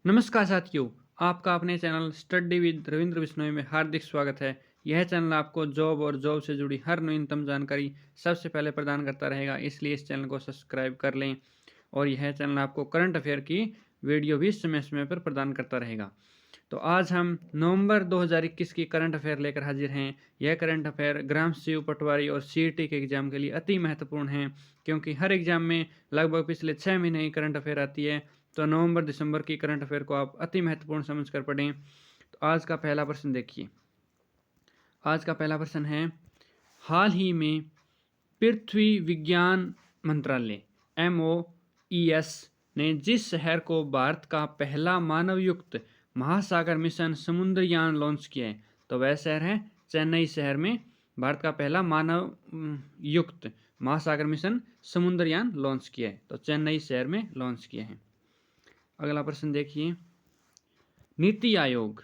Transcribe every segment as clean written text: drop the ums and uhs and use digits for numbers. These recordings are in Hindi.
नमस्कार साथियों, आपका अपने channel study with Ravindra Bishnoi में हार्दिक स्वागत है। यह चैनल आपको जॉब और जॉब से जुड़ी हर नवीनतम जानकारी सबसे पहले प्रदान करता रहेगा, इसलिए इस चैनल को सब्सक्राइब कर लें। और यह चैनल आपको करंट अफेयर की वीडियो भी समय समय पर प्रदान करता रहेगा। तो आज हम नवंबर 2021 की करंट अफेयर लेकर हाजिर हैं। यह करंट अफेयर ग्राम सीयू पटवारी और सीईटी के एग्जाम के लिए अति महत्वपूर्ण है, क्योंकि हर एग्जाम में लगभग पिछले 6 महीने की करंट अफेयर आती है। तो नवंबर दिसंबर की करंट अफेयर को आप अति महत्वपूर्ण समझकर पढ़ें। तो आज का पहला प्रश्न देखिए। आज का पहला प्रश्न है, हाल ही में पृथ्वी विज्ञान मंत्रालय MOES ने जिस शहर को भारत का पहला मानवयुक्त महासागर मिशन समुद्रयान लॉन्च किया है, तो वह शहर है चेन्नई शहर में भारत का पहला मानव युक्त महासागर मिशन समुद्रयान लॉन्च किया है। तो चेन्नई शहर में लॉन्च किया है। अगला प्रश्न देखिए, नीति आयोग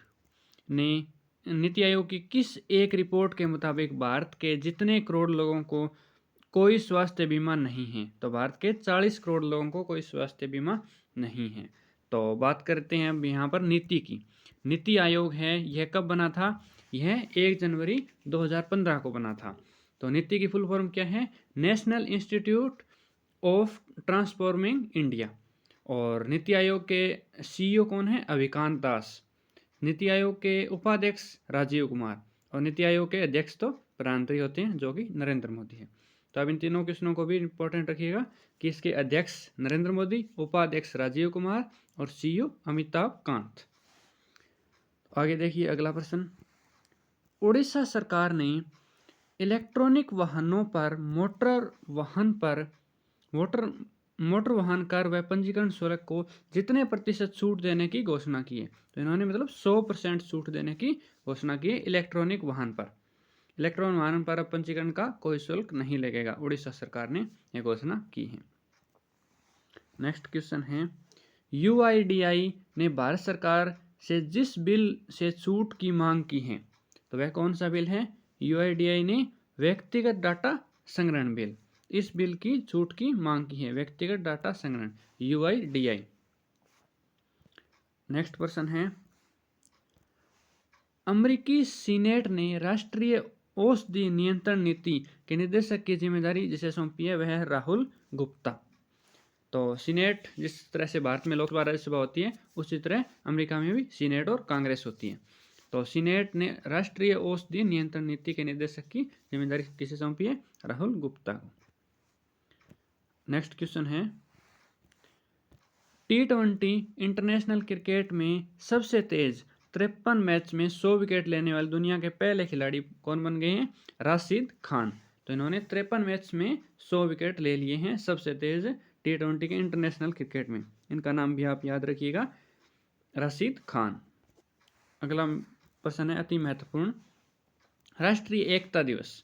की किस एक रिपोर्ट के मुताबिक भारत के जितने करोड़ लोगों को कोई स्वास्थ्य बीमा नहीं है, तो भारत के 40 करोड़ लोगों को कोई स्वास्थ्य बीमा नहीं है। तो बात करते हैं अब यहाँ पर नीति की। नीति आयोग है, यह कब बना था? यह 1 जनवरी 2015 को बना था। तो नीति की फुल फॉर्म क्या है? National institute of transforming India. और नीति आयोग के CEO कौन है? अभिकांत दास। नीति आयोग के उपाध्यक्ष राजीव कुमार, और नीति आयोग के अध्यक्ष तो प्रधानमंत्री होते हैं, जो कि नरेंद्र मोदी है। तो अब इन तीनों क्वेश्चनों को भी इंपॉर्टेंट रखिएगा कि इसके अध्यक्ष नरेंद्र मोदी, उपाध्यक्ष राजीव कुमार और CEO अमिताभ कांत। आगे देखिए अगला प्रश्न, उड़ीसा सरकार ने इलेक्ट्रॉनिक वाहनों पर मोटर वाहन कर व पंजीकरण शुल्क को जितने प्रतिशत छूट देने की घोषणा की है? तो इन्होंने मतलब 100% छूट देने की घोषणा की है इलेक्ट्रॉनिक वाहन पर। इलेक्ट्रॉनिक वाहन पर अब पंजीकरण का कोई शुल्क नहीं लगेगा, उड़ीसा सरकार ने यह घोषणा की है। नेक्स्ट क्वेश्चन है, UIDAI ने भारत सरकार से जिस बिल से छूट की मांग की है, तो वह कौन सा बिल है? UIDAI ने व्यक्तिगत डाटा संग्रहण बिल, इस बिल की छूट की मांग की है, व्यक्तिगत डाटा संग्रहण UIDAI। नेक्स्ट प्रश्न है, अमेरिकी सीनेट ने राष्ट्रीय औषधि नियंत्रण नीति के निदेशक की जिम्मेदारी जिसे सौंपी है, वह है राहुल गुप्ता। तो सीनेट जिस तरह से भारत में लोकसभा राज्यसभा होती है, उसी तरह अमेरिका में भी सीनेट और कांग्रेस होती है। तो सीनेट ने राष्ट्रीय औषधि नियंत्रण नीति के निदेशक की जिम्मेदारी किसे सौंपी है? राहुल गुप्ता को। नेक्स्ट क्वेश्चन है, T20 इंटरनेशनल क्रिकेट में सबसे तेज 53 मैच में 100 विकेट लेने वाले दुनिया के पहले खिलाड़ी कौन बन गए हैं? राशिद खान। तो इन्होंने 53 मैच में 100 विकेट ले लिए हैं, सबसे तेज T20 के इंटरनेशनल क्रिकेट में। इनका नाम भी आप याद रखिएगा, राशिद खान। अगला प्रश्न है अति महत्वपूर्ण, राष्ट्रीय एकता दिवस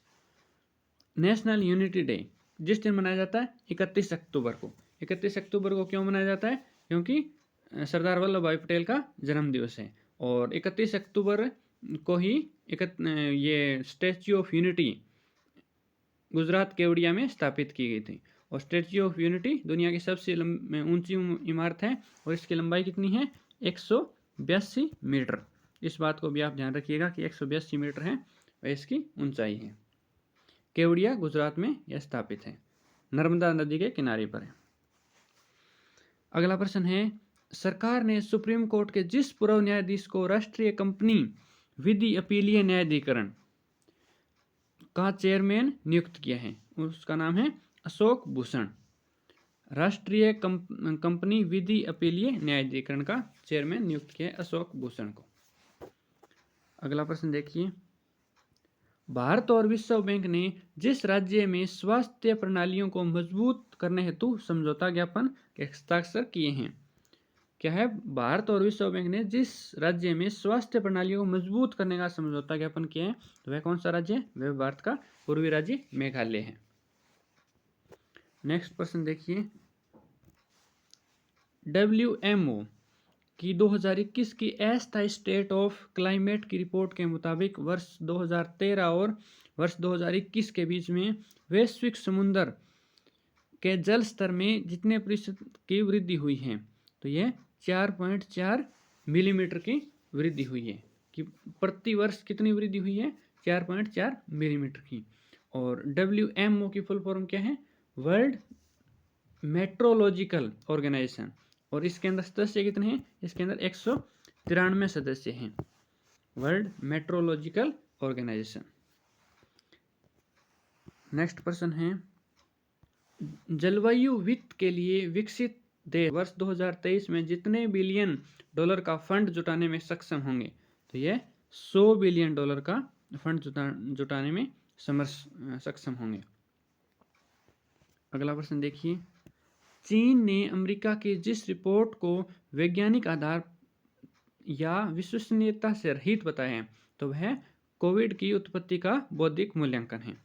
नेशनल यूनिटी डे जिस दिन मनाया जाता है 31 अक्टूबर को। 31 अक्टूबर को क्यों मनाया जाता है? क्योंकि सरदार वल्लभ भाई पटेल का जन्म दिवस है। और 31 अक्टूबर को ही ये statue of unity Gujarat Kevadia में स्थापित की गई थी। और स्टैच्यू ऑफ यूनिटी दुनिया की सबसे ऊंची इमारत है, और इसकी लंबाई कितनी है? 182 मीटर। इस बात को भी आप ध्यान रखिएगा कि 182 मीटर है वह इसकी ऊंचाई है। केवड़िया गुजरात में यह स्थापित है, नर्मदा नदी के किनारे पर है। अगला प्रश्न है, सरकार ने सुप्रीम कोर्ट के जिस पूर्व न्यायाधीश को राष्ट्रीय कंपनी विधि अपीलीय न्यायाधिकरण का चेयरमैन नियुक्त किया है, उसका नाम है अशोक भूषण। राष्ट्रीय कंपनी विधि अपीलीय न्यायाधिकरण का चेयरमैन नियुक्त किया है अशोक भूषण को। अगला प्रश्न देखिए, भारत और विश्व बैंक ने जिस राज्य में स्वास्थ्य प्रणालियों को मजबूत करने हेतु समझौता ज्ञापन के हस्ताक्षर किए हैं? क्या है? भारत और विश्व बैंक ने जिस राज्य में स्वास्थ्य प्रणालियों को मजबूत करने का समझौता ज्ञापन किया है, तो वह कौन सा राज्य है? वह भारत का पूर्वी राज्य मेघालय है। नेक्स्ट प्रश्न देखिए, WMO की 2021 की अस्थायी स्टेट ऑफ क्लाइमेट की रिपोर्ट के मुताबिक वर्ष 2013 और वर्ष 2021 के बीच में वैश्विक समुद्र के जल स्तर में जितने प्रतिशत की वृद्धि हुई है, तो यह 4.4 मिलीमीटर की वृद्धि हुई है। कि प्रति वर्ष कितनी वृद्धि हुई है? 4.4 मिलीमीटर की। और WMO की फुल फॉर्म क्या है? World meteorological organisation. और इसके अंदर सदस्य कितने हैं? इसके अंदर 193 सदस्य हैं, वर्ल्ड मेट्रोलॉजिकल ऑर्गेनाइजेशन। नेक्स्ट प्रश्न है, जलवायु वित्त के लिए विकसित देश वर्ष 2023 में जितने बिलियन डॉलर का फंड जुटाने में सक्षम होंगे? तो यह 100 बिलियन डॉलर का फंड जुटाने में सक्षम होंगे। अगला प्रश्न देखिए, चीन ने अमेरिका की जिस रिपोर्ट को वैज्ञानिक आधार या विश्वसनीयता से रहित बताया है, तो वह कोविड की उत्पत्ति का बौद्धिक मूल्यांकन है।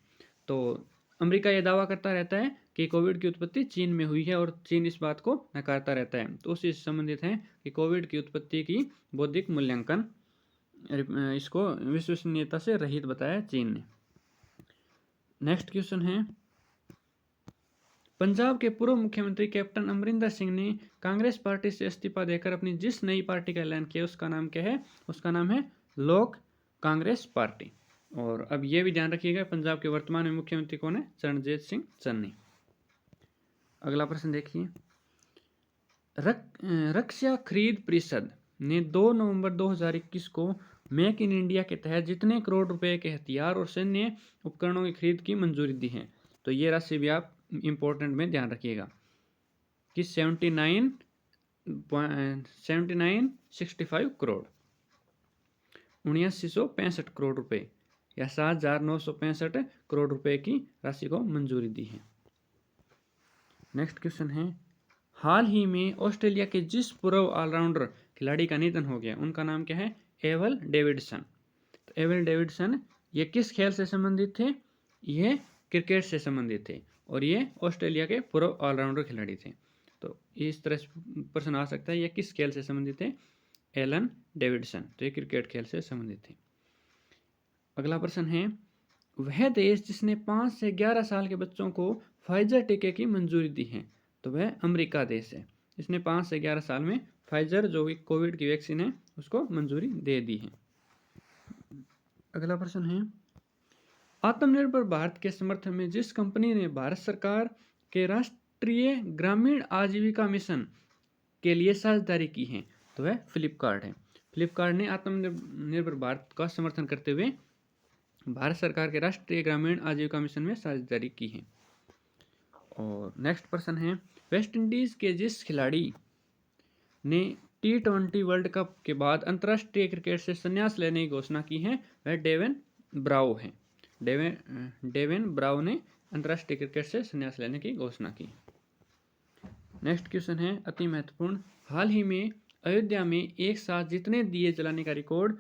तो अमेरिका यह दावा करता रहता है कि कोविड की उत्पत्ति चीन में हुई है और चीन इस बात को नकारता रहता है। तो उसी से संबंधित है कि कोविड की उत्पत्ति की बौद्धिक मूल्यांकन, इसको विश्वसनीयता से रहित बताया चीन ने। नेक्स्ट क्वेश्चन है, पंजाब के पूर्व मुख्यमंत्री कैप्टन अमरिंदर सिंह ने कांग्रेस पार्टी से इस्तीफा देकर अपनी जिस नई पार्टी का ऐलान किया उसका नाम क्या है? उसका नाम है लोक कांग्रेस पार्टी। और अब यह भी ध्यान रखिएगा, पंजाब के वर्तमान में मुख्यमंत्री कौन है? चरणजीत सिंह चन्नी। अगला प्रश्न देखिए, रक्षा खरीद परिषद ने 2 नवंबर 2021 को मेक इन इंडिया के तहत जितने करोड़ रुपए के हथियार और सैन्य उपकरणों की खरीद की मंजूरी दी है? तो ये राशि भी आप इंपॉर्टेंट में ध्यान रखिएगा कि 7965 करोड़, 7965 करोड़ रुपए या 7,965 करोड़ रुपए की राशि को मंजूरी दी है। नेक्स्ट क्वेश्चन है, हाल ही में ऑस्ट्रेलिया के जिस पूर्व ऑलराउंडर खिलाड़ी का निधन हो गया उनका नाम क्या है? एवल डेविडसन। तो एवल डेविडसन ये किस खेल से संबंधित थे? ये क्रिकेट से संबंधित थे और ये ऑस्ट्रेलिया के पूर्व ऑलराउंडर खिलाड़ी थे। तो इस तरह से प्रश्न आ सकता है, ये किस खेल से संबंधित थे? Alan Davidson. तो ये क्रिकेट खेल से संबंधित थे। अगला प्रश्न है, वह देश जिसने 5 से 11 साल के बच्चों को फाइजर टीके की मंजूरी दी है? तो वह अमेरिका देश है। इसने 5 से 11 साल में फाइजर जो भी कोविड की वैक्सीन है उसको मंजूरी दे दी है। अगला प्रश्न है, आत्मनिर्भर भारत के समर्थन में जिस कंपनी ने भारत सरकार के राष्ट्रीय ग्रामीण आजीविका मिशन के लिए साझेदारी की है? तो वह फ्लिपकार्ट है। फ्लिपकार्ट ने आत्मनिर्भर भारत का समर्थन करते हुए भारत सरकार के राष्ट्रीय ग्रामीण आजीविका मिशन में साझेदारी की है। और नेक्स्ट प्रश्न है, वेस्ट इंडीज के जिस खिलाड़ी ने T20 वर्ल्ड कप के बाद अंतर्राष्ट्रीय क्रिकेट से संन्यास लेने की घोषणा की है वह डेवन ब्रावो है। डेवन ब्रावो ने अंतर्राष्ट्रीय क्रिकेट से संन्यास लेने की घोषणा की। नेक्स्ट क्वेश्चन है अति महत्वपूर्ण, हाल ही में अयोध्या में एक साथ जितने दिए जलाने का record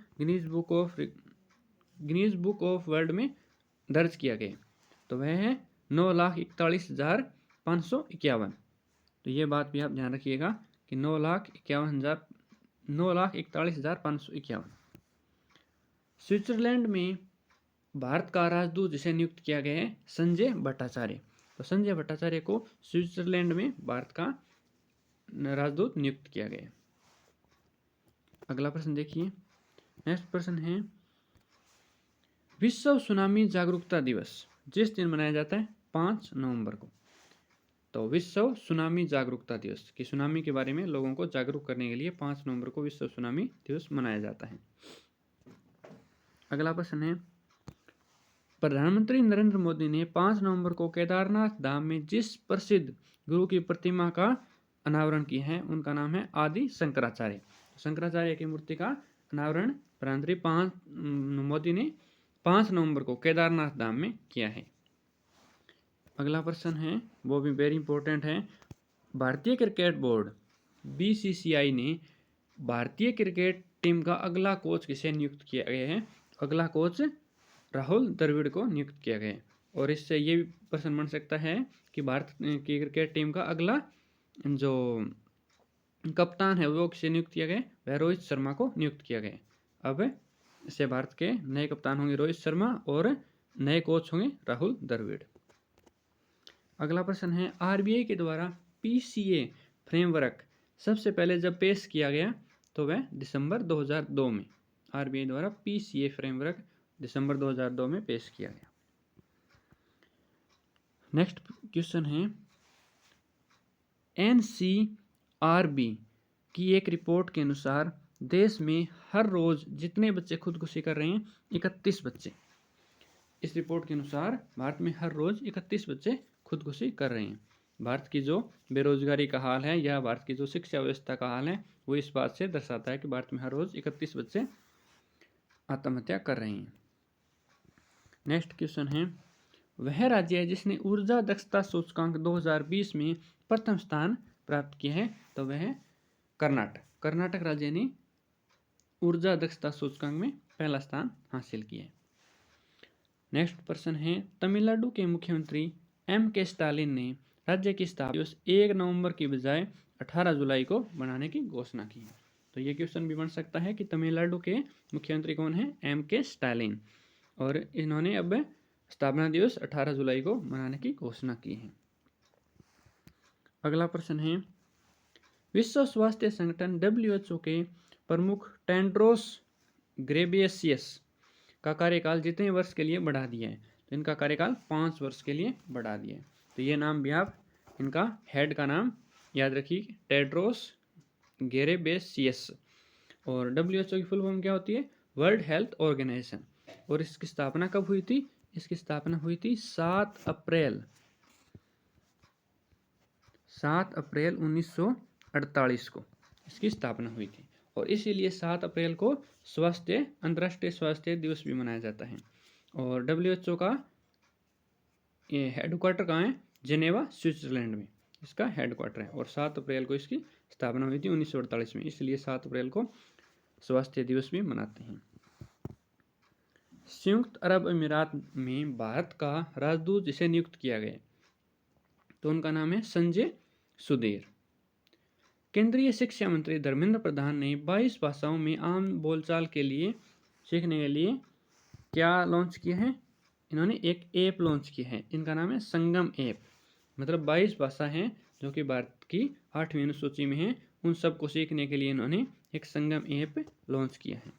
Guinness book of world में दर्ज किया गया? तो वह है 9,41,551। तो ये बात भी आप ध्यान रखिएगा कि 9,41,551। स्विट्जरलैंड में भारत का राजदूत जिसे नियुक्त किया गया है संजय भट्टाचार्य। तो संजय भट्टाचार्य को स्विट्जरलैंड में भारत का राजदूत नियुक्त किया गया है। अगला प्रश्न देखिए, नेक्स्ट प्रश्न है, विश्व सुनामी जागरूकता दिवस जिस दिन मनाया जाता है 5 नवंबर को। तो विश्व सुनामी जागरूकता दिवस कि सुनामी के बारे में लोगों को जागरूक करने के लिए 5 नवंबर को विश्व सुनामी दिवस मनाया जाता है। अगला प्रश्न है, प्रधानमंत्री नरेंद्र मोदी ने 5 नवंबर को केदारनाथ धाम में जिस प्रसिद्ध गुरु की प्रतिमा का अनावरण किया है उनका नाम है आदि शंकराचार्य। शंकराचार्य की मूर्ति का अनावरण प्रधानमंत्री मोदी ने 5 नवंबर को केदारनाथ धाम में किया है। अगला प्रश्न है वो भी वेरी इंपॉर्टेंट है, भारतीय क्रिकेट बोर्ड BCCI ने भारतीय क्रिकेट टीम का अगला कोच किसे नियुक्त किया गया है? अगला कोच राहुल द्रविड़ को नियुक्त किया गया है। और इससे ये भी प्रश्न बन सकता है कि भारत की क्रिकेट टीम का अगला जो कप्तान है वो किसे नियुक्त किया गया? वह रोहित शर्मा को नियुक्त किया गया। अब इससे भारत के नए कप्तान होंगे रोहित शर्मा और नए कोच होंगे राहुल द्रविड़। अगला प्रश्न है, RBI के द्वारा PCA फ्रेमवर्क सबसे पहले जब पेश किया गया तो वह दिसंबर 2002 में आरबीआई द्वारा पीसीए फ्रेमवर्क दिसंबर 2002 में पेश किया गया। नेक्स्ट क्वेश्चन है, एनसीआरबी की एक रिपोर्ट के अनुसार देश में हर रोज जितने बच्चे खुदकुशी कर रहे हैं 31 बच्चे। इस रिपोर्ट के अनुसार भारत में हर रोज 31 बच्चे खुदकुशी कर रहे हैं। भारत की जो बेरोजगारी का हाल है या भारत की जो शिक्षा व्यवस्था का हाल है वो इस बात से दर्शाता है कि भारत में हर रोज 31 बच्चे आत्महत्या कर रहे हैं। नेक्स्ट क्वेश्चन है, वह राज्य है जिसने ऊर्जा दक्षता सूचकांक 2020 में प्रथम स्थान प्राप्त किया है, तो वह कर्नाटक। कर्नाटक राज्य ने ऊर्जा दक्षता सूचकांक में पहला स्थान हासिल किया है। नेक्स्ट प्रश्न है, तमिलनाडु के मुख्यमंत्री M.K. स्टालिन ने राज्य की स्थापना दिवस 1 नवंबर की बजाय 18 जुलाई को मनाने की घोषणा की है। तो ये क्वेश्चन भी बन सकता है कि तमिलनाडु के मुख्यमंत्री कौन है? M.K. स्टालिन, और इन्होंने अब स्थापना दिवस 18 जुलाई को मनाने की घोषणा की है। अगला प्रश्न है, विश्व स्वास्थ्य संगठन WHO के प्रमुख टेड्रोस घेब्रेयेसस का कार्यकाल जितने वर्ष के लिए बढ़ा दिया है, तो इनका कार्यकाल 5 वर्ष के लिए बढ़ा दिया है। तो ये नाम भी आप इनका हेड का नाम याद रखिए, टेड्रोस घेब्रेयेसस। और WHO की फुल फॉर्म क्या होती है? World health organisation. और इसकी स्थापना कब हुई थी? इसकी स्थापना हुई थी 7 अप्रैल 1948 को इसकी स्थापना हुई थी। और इसीलिए 7 अप्रैल को अंतर्राष्ट्रीय स्वास्थ्य दिवस भी मनाया जाता है। और WHO का हेडक्वार्टर कहाँ है? जेनेवा, स्विट्जरलैंड में इसका हेडक्वार्टर है। और 7 अप्रैल को इसकी स्थापना हुई थी 1948 में, इसलिए 7 अप्रैल को स्वास्थ्य दिवस भी मनाते हैं। संयुक्त अरब अमीरात में भारत का राजदूत जिसे नियुक्त किया गया तो उनका नाम है संजय सुधीर। केंद्रीय शिक्षा मंत्री धर्मेंद्र प्रधान ने 22 भाषाओं में आम बोलचाल के लिए सीखने के लिए क्या लॉन्च किया है? इन्होंने एक ऐप लॉन्च किया है, इनका नाम है संगम ऐप। मतलब 22 भाषा हैं जो कि भारत की 8वीं अनुसूची में है, उन सबको सीखने के लिए इन्होंने एक संगम ऐप लॉन्च किया है।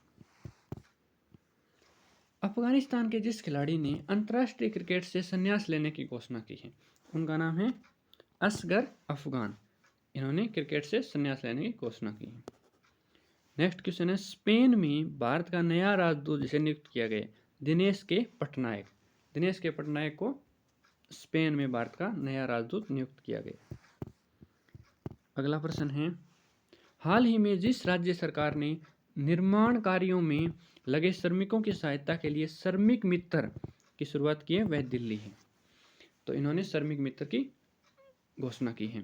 अफगानिस्तान के जिस खिलाड़ी ने अंतर्राष्ट्रीय क्रिकेट से संन्यास लेने की घोषणा की है उनका नाम है असगर अफगान। इन्होंने क्रिकेट से संन्यास लेने की घोषणा की है। नेक्स्ट क्वेश्चन है, स्पेन में भारत का नया राजदूत जिसे नियुक्त किया गया दिनेश के पटनायक। दिनेश के पटनायक को स्पेन में भारत का नया राजदूत नियुक्त किया गया। अगला प्रश्न है, हाल ही में जिस राज्य सरकार ने निर्माण कार्यों में लगे श्रमिकों की सहायता के लिए श्रमिक मित्र की शुरुआत की है वह दिल्ली है। तो इन्होंने श्रमिक मित्र की घोषणा की है।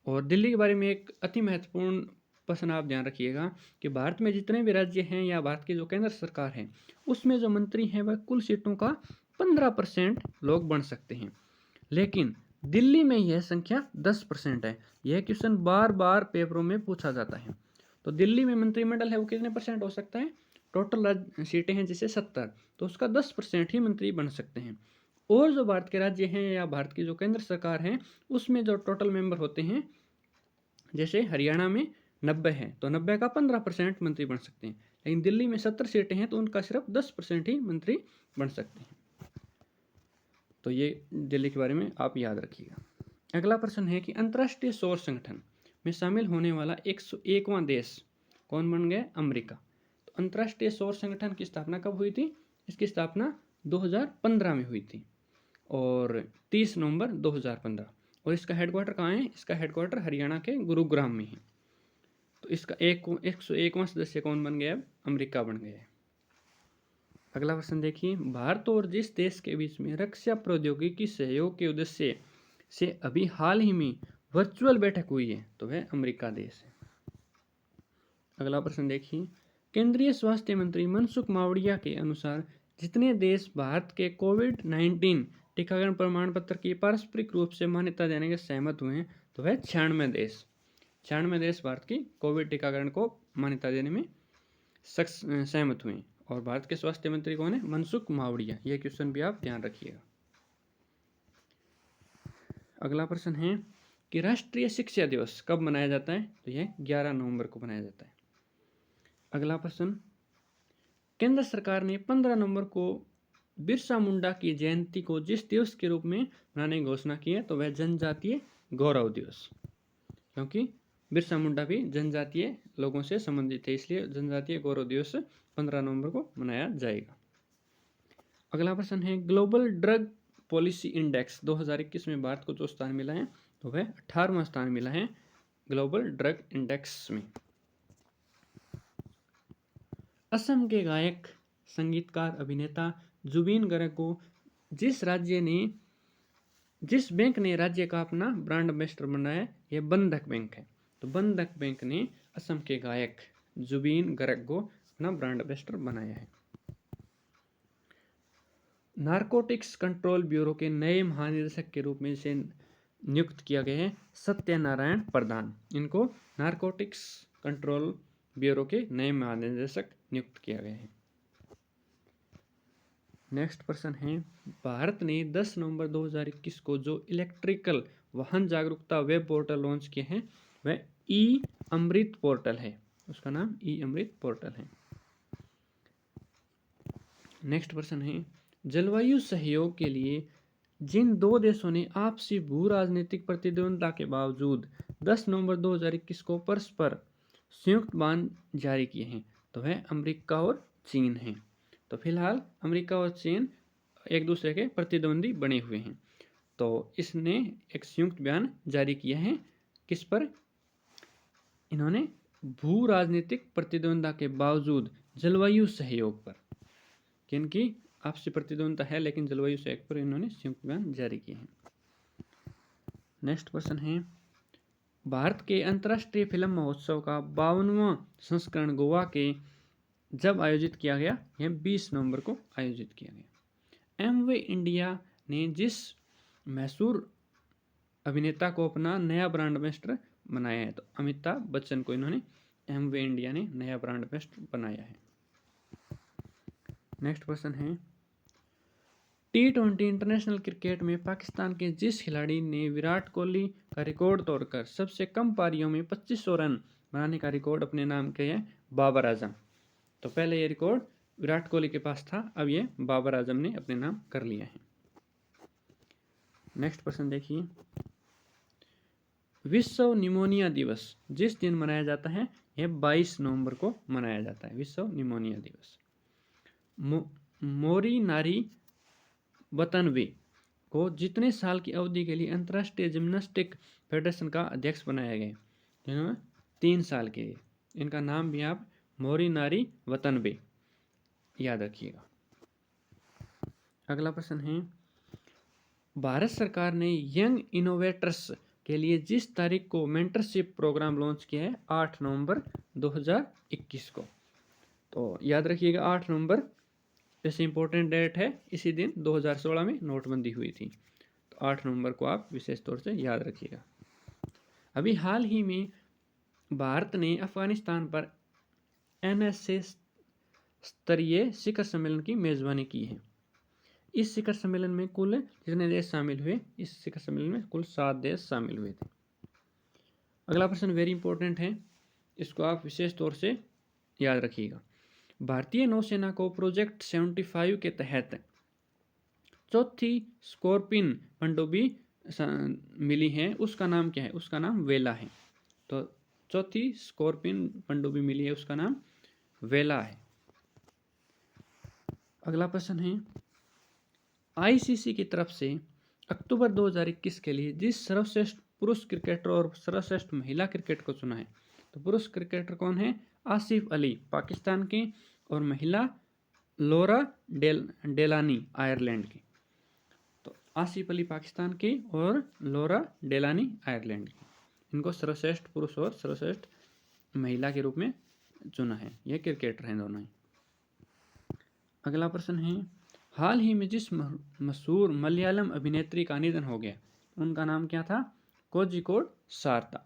और दिल्ली के बारे में एक अति महत्वपूर्ण प्रश्न आप ध्यान रखिएगा कि भारत में जितने भी राज्य हैं या भारत की जो केंद्र सरकार है उसमें जो मंत्री हैं वह कुल सीटों का 15% लोग बन सकते हैं, लेकिन दिल्ली में यह संख्या 10% है। यह क्वेश्चन बार बार पेपरों में पूछा जाता है। तो दिल्ली में मंत्रिमंडल है वो कितने परसेंट हो सकता है? टोटल सीटें हैं जैसे 70, तो उसका 10% ही मंत्री बन सकते हैं। और जो भारत के राज्य हैं या भारत की जो केंद्र सरकार है उसमें जो टोटल मेंबर होते हैं, जैसे हरियाणा में 90 है तो 90 का 15% मंत्री बन सकते हैं, लेकिन दिल्ली में 70 सीटें हैं तो उनका सिर्फ 10% ही मंत्री बन सकते हैं। तो ये दिल्ली के बारे में आप याद रखिएगा। अगला प्रश्न है कि अंतर्राष्ट्रीय सौर संगठन में शामिल होने वाला 101वां देश कौन बन गया? अमेरिका। तो अंतर्राष्ट्रीय सौर संगठन की स्थापना कब हुई थी? इसकी स्थापना 2015 में हुई थी और 30 नवंबर 2015। और इसका हेडक्वार्टर कहाँ है? इसका हेडक्वार्टर हरियाणा के गुरुग्राम में है। तो इसका 101वां सदस्य कौन बन गया? अमेरिका बन गया है। अगला प्रश्न देखिए, भारत और जिस देश के बीच में रक्षा प्रौद्योगिकी सहयोग के उद्देश्य से अभी हाल ही में वर्चुअल बैठक हुई है तो वह अमेरिका देश है। अगला प्रश्न देखिए, केंद्रीय स्वास्थ्य मंत्री मनसुख मांडविया के अनुसार जितने देश भारत के कोविड-19 टीकाकरण प्रमाण पत्र की पारस्परिक रूप से मान्यता देने के सहमत हुए हैं तो वह 96 देश। 96 देश भारत की कोविड टीकाकरण को मान्यता देने में सहमत हुए हैं। और भारत के स्वास्थ्य मंत्री कौन है? मनसुख मांडविया। यह क्वेश्चन भी आप ध्यान रखिएगा। अगला प्रश्न है, कि राष्ट्रीय शिक्षा दिवस कब मनाया जाता है, तो यह 11 नवंबर को मनाया जाता है। अगला प्रश्न, केंद्र सरकार ने 15 नवंबर को बिरसा मुंडा की जयंती को जिस दिवस के रूप में मनाने की घोषणा की है, तो वह जनजातीय गौरव दिवस, क्योंकि बिरसा मुंडा भी जनजातीय लोगों से संबंधित है, इसलिए जनजातीय गौरव दिवस 15 नवंबर को मनाया जाएगा। अगला प्रश्न है, ग्लोबल ड्रग पॉलिसी इंडेक्स 2021 में भारत को जो स्थान मिला है, तो वह 18वां स्थान मिला है ग्लोबल ड्रग इंडेक्स में। असम के गायक, संगीतकार, अभिनेता जुबीन गर्ग को जिस बैंक ने राज्य का अपना ब्रांड एम्बेसडर बनाया, यह बंधक बैंक है। तो बंधक बैंक ने असम के गायक जुबीन गर्ग को अपना ब्रांड एम्बेसडर बनाया है। नारकोटिक्स कंट्रोल ब्यूरो के नए महानिदेशक के रूप में इसे नियुक्त किया गया है सत्यनारायण प्रधान। इनको नारकोटिक्स कंट्रोल ब्यूरो के नए महानिदेशक नियुक्त किया गया है। नेक्स्ट प्रश्न है, भारत ने 10 नवंबर 2021 को जो इलेक्ट्रिकल वाहन जागरूकता वेब पोर्टल लॉन्च किए हैं, वह ई अमृत पोर्टल है। उसका नाम ई अमृत पोर्टल है। नेक्स्ट प्रश्न है, जलवायु सहयोग के लिए जिन दो देशों ने आपसी भू राजनीतिक प्रतिद्वंद्विता के बावजूद 10 नवंबर 2021 को परस्पर संयुक्त बयान जारी किए हैं, तो वह अमेरिका और चीन हैं। तो फिलहाल अमेरिका और चीन एक दूसरे के प्रतिद्वंदी बने हुए हैं। तो इसने एक संयुक्त बयान जारी किया है, किस पर? इन्होंने भू राजनीतिक प्रतिद्वंद्विता के बावजूद जलवायु सहयोग पर, किनकी आपसी प्रतिद्वंद्विता है लेकिन जलवायु सहयोग पर इन्होंने संयुक्त बयान जारी किए हैं। नेक्स्ट प्रश्न है, भारत के अंतर्राष्ट्रीय फिल्म महोत्सव का 52वां संस्करण गोवा के जब आयोजित किया गया, यह 20 नवंबर को आयोजित किया गया। एमवे इंडिया ने जिस मैसूर अभिनेता को अपना नया ब्रांड एम्बेसडर बनाया है, तो अमिताभ बच्चन को इन्होंने एमवे इंडिया ने नया ब्रांड एम्बेसडर बनाया है। नेक्स्ट प्रश्न है, T20 इंटरनेशनल क्रिकेट में पाकिस्तान के जिस खिलाड़ी ने विराट कोहली का रिकॉर्ड तोड़कर सबसे कम पारियों में 2500 रन बनाने का रिकॉर्ड अपने नाम किया है, बाबर आजम। तो पहले ये रिकॉर्ड विराट कोहली के पास था, अब ये बाबर आजम ने अपने नाम कर लिया है। नेक्स्ट प्रश्न देखिए, विश्व निमोनिया दिवस जिस दिन मनाया जाता है, यह 22 नवंबर को मनाया जाता है, विश्व निमोनिया दिवस। मोरी नारी वतनवे को जितने साल की अवधि के लिए अंतर्राष्ट्रीय जिम्नास्टिक फेडरेशन का अध्यक्ष बनाया गया, 3 साल के लिए। इनका नाम भी आप मोरी नारी वतनवे याद रखिएगा। अगला प्रश्न है, भारत सरकार ने यंग इनोवेटर्स के लिए जिस तारीख को मेंटरशिप प्रोग्राम लॉन्च किया है, 8 नवंबर 2021 को। तो याद रखिएगा 8 नवंबर जैसे इंपॉर्टेंट डेट है, इसी दिन 2016 में नोटबंदी हुई थी, तो 8 नवंबर को आप विशेष तौर से याद रखिएगा। अभी हाल ही में भारत ने अफगानिस्तान पर NSA स्तरीय शिखर सम्मेलन की मेजबानी की है। इस शिखर सम्मेलन में कुल कितने देश शामिल हुए? इस शिखर सम्मेलन में कुल 7 देश शामिल हुए थे। अगला प्रश्न वेरी इंपॉर्टेंट है, इसको आप विशेष तौर से याद रखिएगा। भारतीय नौसेना को प्रोजेक्ट 75 के तहत चौथी स्कॉर्पिन पनडुब्बी मिली है, उसका नाम क्या है? उसका नाम वेला है। तो चौथी स्कॉर्पिन पनडुब्बी मिली है, उसका नाम वेला है। अगला प्रश्न है, ICC की तरफ से अक्टूबर 2021 के लिए जिस सर्वश्रेष्ठ पुरुष क्रिकेटर और सर्वश्रेष्ठ महिला क्रिकेटर को चुना है, तो पुरुष क्रिकेटर कौन है? आसिफ अली पाकिस्तान के, और महिला लोरा डेलानी आयरलैंड की। तो आसिफ अली पाकिस्तान की और लोरा डेलानी आयरलैंड की, इनको सर्वश्रेष्ठ पुरुष और सर्वश्रेष्ठ महिला के रूप में चुना है। ये क्रिकेटर हैं दोनों ही। अगला प्रश्न है, हाल ही में जिस मशहूर मलयालम अभिनेत्री का निधन हो गया, उनका नाम क्या था? कोझिकोड शारदा।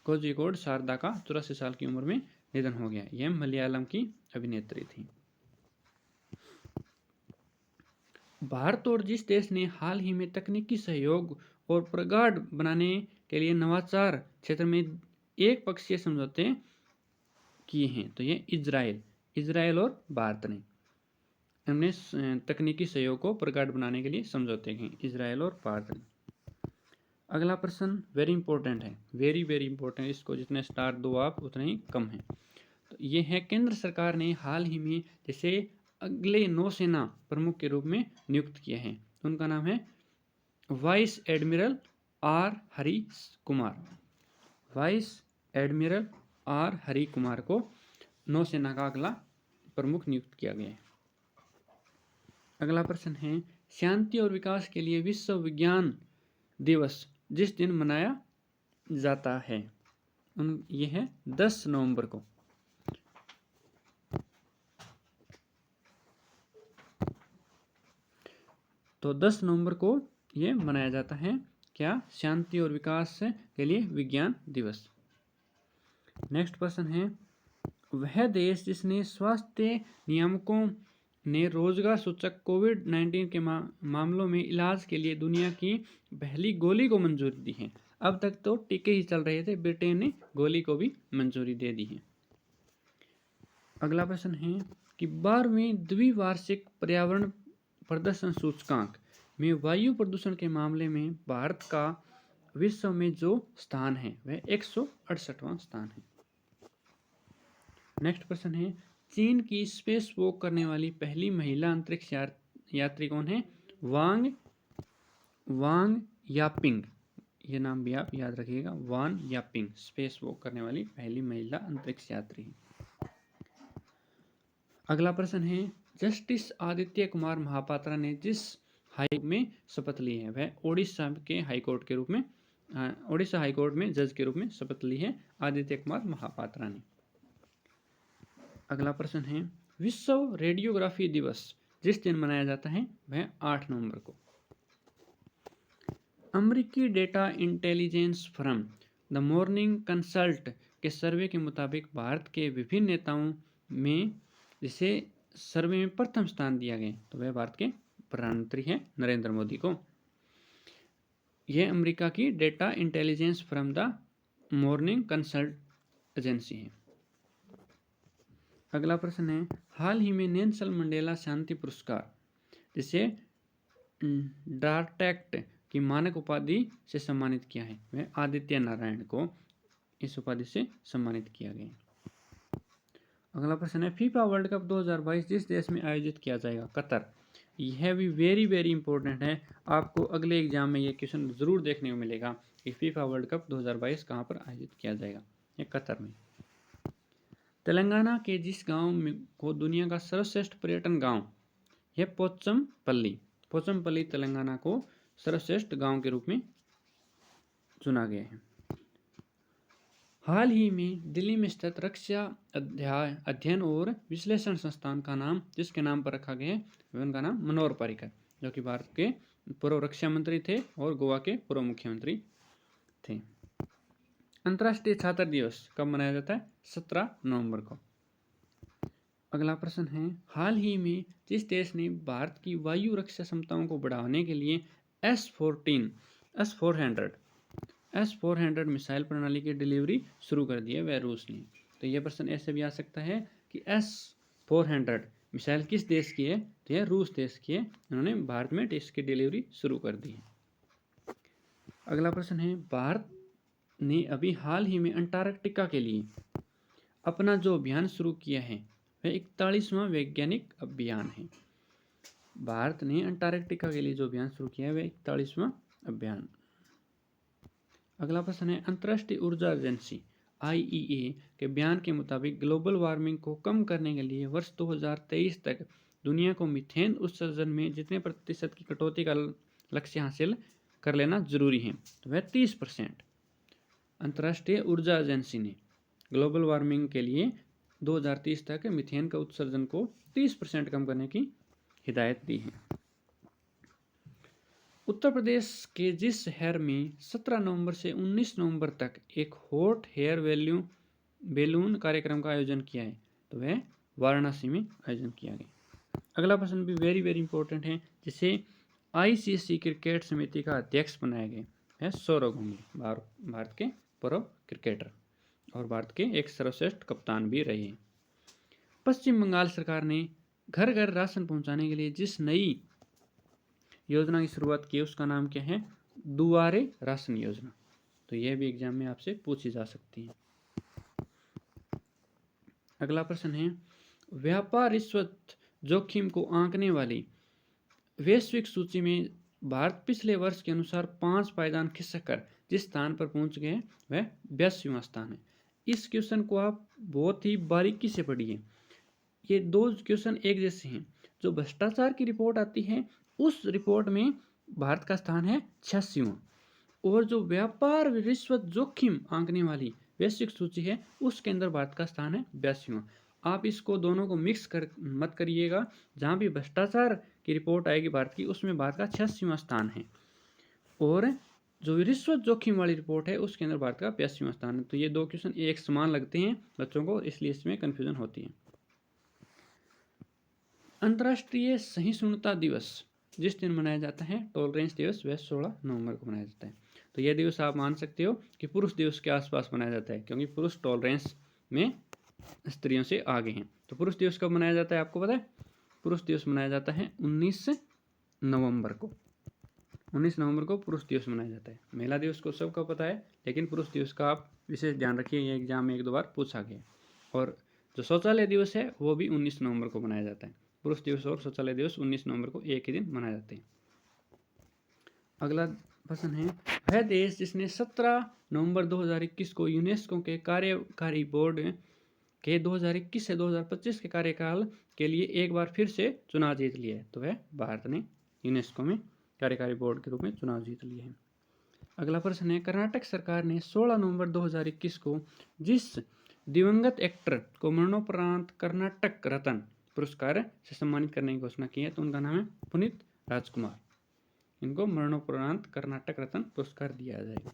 कोझिकोड शारदा का 84 साल की उम्र में निधन हो गया। यह मलयालम की अभिनेत्री थी। भारत और जिस देश ने हाल ही में तकनीकी सहयोग और प्रगाढ़ बनाने के लिए नवाचार क्षेत्र में एक पक्षीय समझौते किए हैं। तो ये इजराइल और भारत ने हमने तकनीकी सहयोग को प्रगाढ़ बनाने के लिए समझौते किए, इजराइल और भारत ने। अगला प्रश्न वेरी इंपॉर्टेंट है, वेरी वेरी इंपॉर्टेंट, इसको जितने स्टार दो आप उतने ही कम है। तो ये है केंद्र सरकार ने हाल ही में जैसे अगले नौसेना प्रमुख के रूप में नियुक्त किए हैं। उनका नाम है vice admiral R Hari Kumar. Vice admiral R Hari Kumar को नौसेना का अगला प्रमुख नियुक्त किया गया है। अगला प्रश्न है शांति और विकास के लिए विश्व विज्ञान दिवस जिस दिन मनाया जाता है ये है 10 नवंबर को। तो 10 नवंबर को ये मनाया जाता है क्या, शांति और विकास के लिए विज्ञान दिवस। नेक्स्ट प्रश्न है वह देश जिसने स्वास्थ्य नियामकों ने रोजगार सूचक कोविड-19 के मामलों में इलाज के लिए दुनिया की पहली गोली को मंजूरी दी है। अब तक तो टीके ही चल रहे थे, ब्रिटेन ने गोली को भी मंजूरी दे दी है। अगला प्रश्न है कि 12वीं द्विवार्षिक पर्यावरण प्रदर्शन सूचकांक में वायु प्रदूषण के मामले में भारत का विश्व में जो स्थान है वह 168वां स्थान है। नेक्स्ट प्रश्न है चीन की स्पेस वॉक करने वाली पहली महिला अंतरिक्ष यात्री कौन है, वांग यापिंग, ये नाम भी आप याद रखिएगा, वांग यापिंग स्पेस वॉक करने वाली पहली महिला अंतरिक्ष यात्री है। अगला प्रश्न है जस्टिस आदित्य कुमार महापात्रा ने जिस हाईकोर्ट में शपथ ली है वह ओडिशा हाईकोर्ट में जज के रूप में शपथ ली है आदित्य कुमार महापात्रा ने। अगला प्रश्न है विश्व रेडियोग्राफी दिवस जिस दिन मनाया जाता है वह 8 नवंबर को। अमेरिकी data intelligence firm the morning consult के सर्वे के मुताबिक भारत के विभिन्न नेताओं में जिसे सर्वे में प्रथम स्थान दिया गया तो वह भारत के प्रधानमंत्री हैं नरेंद्र मोदी को। यह अमेरिका की data intelligence firm the morning consult agency है। अगला प्रश्न है हाल ही में नेल्सन मंडेला शांति पुरस्कार जिसे डार्टेक्ट की मानक उपाधि से सम्मानित किया है वह आदित्य नारायण को इस उपाधि से सम्मानित किया गया। अगला प्रश्न है फीफा वर्ल्ड कप 2022 जिस देश में आयोजित किया जाएगा, कतर। यह भी वेरी वेरी इंपॉर्टेंट है, आपको अगले एग्जाम में यह क्वेश्चन जरूर देखने को मिलेगा कि फीफा वर्ल्ड कप 2022 कहाँ पर आयोजित किया जाएगा, यह कतर में। तेलंगाना के जिस गांव को दुनिया का सर्वश्रेष्ठ पर्यटन गांव यह पोचमपल्ली तेलंगाना को सर्वश्रेष्ठ गांव के रूप में चुना गया है। हाल ही में दिल्ली में स्थित रक्षा अध्ययन और विश्लेषण संस्थान का नाम जिसके नाम पर रखा गया है उनका नाम मनोहर पर्रिकर जो कि भारत के पूर्व रक्षा मंत्री थे और गोवा के पूर्व मुख्यमंत्री थे। अंतर्राष्ट्रीय छात्र दिवस कब मनाया जाता है, 17 नवंबर को। अगला प्रश्न है हाल ही में जिस देश ने भारत की वायु रक्षा क्षमताओं को बढ़ाने के लिए S-400 मिसाइल प्रणाली की डिलीवरी शुरू कर दी है वह रूस ने। तो यह प्रश्न ऐसे भी आ सकता है कि S-400 मिसाइल किस देश की है, तो यह रूस देश की है, उन्होंने भारत में इसकी डिलीवरी शुरू कर दी है। अगला प्रश्न है भारत ने अभी हाल ही में अंटार्कटिका के लिए अपना जो अभियान शुरू किया है वह 41वां वैज्ञानिक अभियान है। भारत ने अंटार्कटिका के लिए जो अभियान शुरू किया है वह 41वां अभियान। अगला प्रश्न है अंतर्राष्ट्रीय ऊर्जा एजेंसी IEA के बयान के मुताबिक ग्लोबल वार्मिंग को कम करने के लिए वर्ष 2023 तक दुनिया को मीथेन उत्सर्जन में जितने प्रतिशत की कटौती का लक्ष्य हासिल कर लेना जरूरी है तो वह 30%। अंतर्राष्ट्रीय ऊर्जा एजेंसी ने ग्लोबल वार्मिंग के लिए 2030 तक मीथेन का उत्सर्जन को 30% कम करने की हिदायत दी है। उत्तर प्रदेश के जिस शहर में 17 नवंबर से 19 नवंबर तक एक हॉट हेयर बैलून कार्यक्रम का आयोजन किया है तो वह वाराणसी में आयोजन किया गया। अगला प्रश्न भी वेरी वेरी इंपॉर्टेंट है जिसे ICC क्रिकेट समिति का अध्यक्ष बनाया गया है सौरव गांगुली, भारत के पूर्व क्रिकेटर और भारत के एक सर्वश्रेष्ठ कप्तान भी रहे हैं। पश्चिम बंगाल सरकार ने घर घर राशन पहुंचाने के लिए जिस नई योजना की शुरुआत की उसका नाम क्या है? दुआरे राशन योजना। तो यह भी एग्जाम में आपसे पूछी जा सकती है। अगला प्रश्न है, व्यापार रिश्वत जोखिम को आंकने वाली वैश्विक सूची में भारत पिछले वर्ष के अनुसार 5 पायदान खिसक जिस स्थान पर पहुंच गए वह 82वां स्थान है। इस क्वेश्चन को आप बहुत ही बारीकी से पढ़िए। ये दो क्वेश्चन एक जैसे हैं। जो भ्रष्टाचार की रिपोर्ट आती है उस रिपोर्ट में भारत का स्थान है 86वां, और जो व्यापार रिश्वत जोखिम आंकने वाली वैश्विक सूची है उसके अंदर भारत का स्थान है 82वां। आप इसको दोनों को मिक्स कर मत करिएगा। जहाँ भी भ्रष्टाचार की रिपोर्ट आएगी भारत की उसमें भारत का 86वां स्थान है, और जो रिश्वत जोखिम वाली रिपोर्ट है उसके अंदर भारत का 82वां स्थान है। तो ये दो क्वेश्चन एक समान लगते हैं बच्चों को, इसलिए इसमें कन्फ्यूजन होती है। अंतर्राष्ट्रीय सहिष्णुता दिवस जिस दिन मनाया जाता है, टॉलरेंस दिवस, वह 16 नवंबर को मनाया जाता है। तो यह दिवस आप मान सकते हो कि पुरुष दिवस के आसपास मनाया जाता है, क्योंकि पुरुष टॉलरेंस में स्त्रियों से आगे हैं। तो पुरुष दिवस कब मनाया जाता है आपको पता है? पुरुष दिवस मनाया जाता है 19 नवंबर को। 19 नवंबर को पुरुष दिवस मनाया जाता है। महिला दिवस को सबका पता है, लेकिन पुरुष दिवस का आप विशेष ध्यान रखिए, ये एग्जाम में 1-2 बार पूछा गया। और जो शौचालय दिवस है वो भी 19 नवंबर को मनाया जाता है। पुरुष दिवस और शौचालय दिवस 19 नवंबर को एक ही दिन मनाए जाते हैं। अगला प्रश्न है, वह देश जिसने 17 नवंबर 2021 को यूनेस्को के कार्यकारी बोर्ड के 2021 से 2025 के कार्यकाल के लिए एक बार फिर से चुनाव जीत लिया है। तो वह भारत ने यूनेस्को में कार्यकारी बोर्ड के रूप में चुनाव जीत लिया है। अगला प्रश्न है, कर्नाटक सरकार ने 16 नवंबर 2021 को जिस दिवंगत एक्टर को मरणोपरांत कर्नाटक रत्न पुरस्कार से सम्मानित करने की घोषणा की है, तो उनका नाम है पुनीत राजकुमार। इनको मरणोपरांत कर्नाटक रत्न पुरस्कार दिया जाएगा।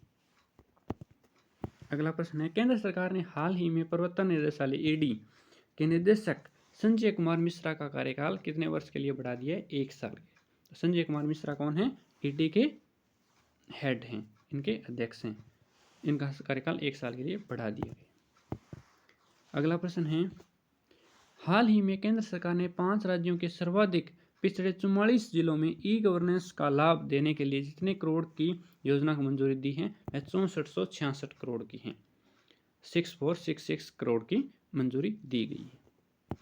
अगला प्रश्न है, केंद्र सरकार ने हाल ही में प्रवर्तन निदेशालय ईडी के निदेशक संजय कुमार मिश्रा का कार्यकाल कितने वर्ष के लिए बढ़ा दिया है? 1 साल के। तो संजय कुमार मिश्रा कौन है? ईडी के हेड हैं, इनके अध्यक्ष हैं। इनका कार्यकाल 1 साल के लिए बढ़ा दिया गया। अगला प्रश्न है, हाल ही में केंद्र सरकार ने 5 राज्यों के सर्वाधिक पिछड़े 44 जिलों में ई गवर्नेंस का लाभ देने के लिए जितने करोड़ की योजना को मंजूरी दी है वह 6466 करोड़ की है। 6466 करोड़ की मंजूरी दी गई है।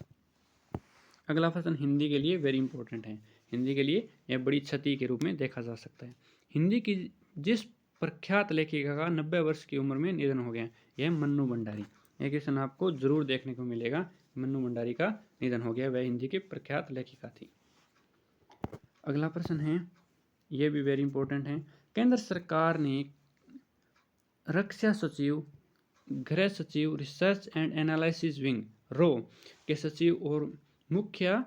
अगला प्रश्न हिंदी के लिए वेरी इंपॉर्टेंट है। हिंदी के लिए यह बड़ी क्षति के रूप में देखा जा सकता है। हिंदी की जिस प्रख्यात लेखिका का 90 वर्ष की उम्र में निधन हो गया, यह मन्नू भंडारी। यह क्वेश्चन आपको जरूर देखने को मिलेगा। मन्नू भंडारी का निधन हो गया, वह हिंदी की प्रख्यात लेखिका थी। अगला प्रश्न है, यह भी वेरी इंपॉर्टेंट है। केंद्र सरकार ने रक्षा सचिव, गृह सचिव, रिसर्च एंड एनालिसिस विंग रो के सचिव और मुख्य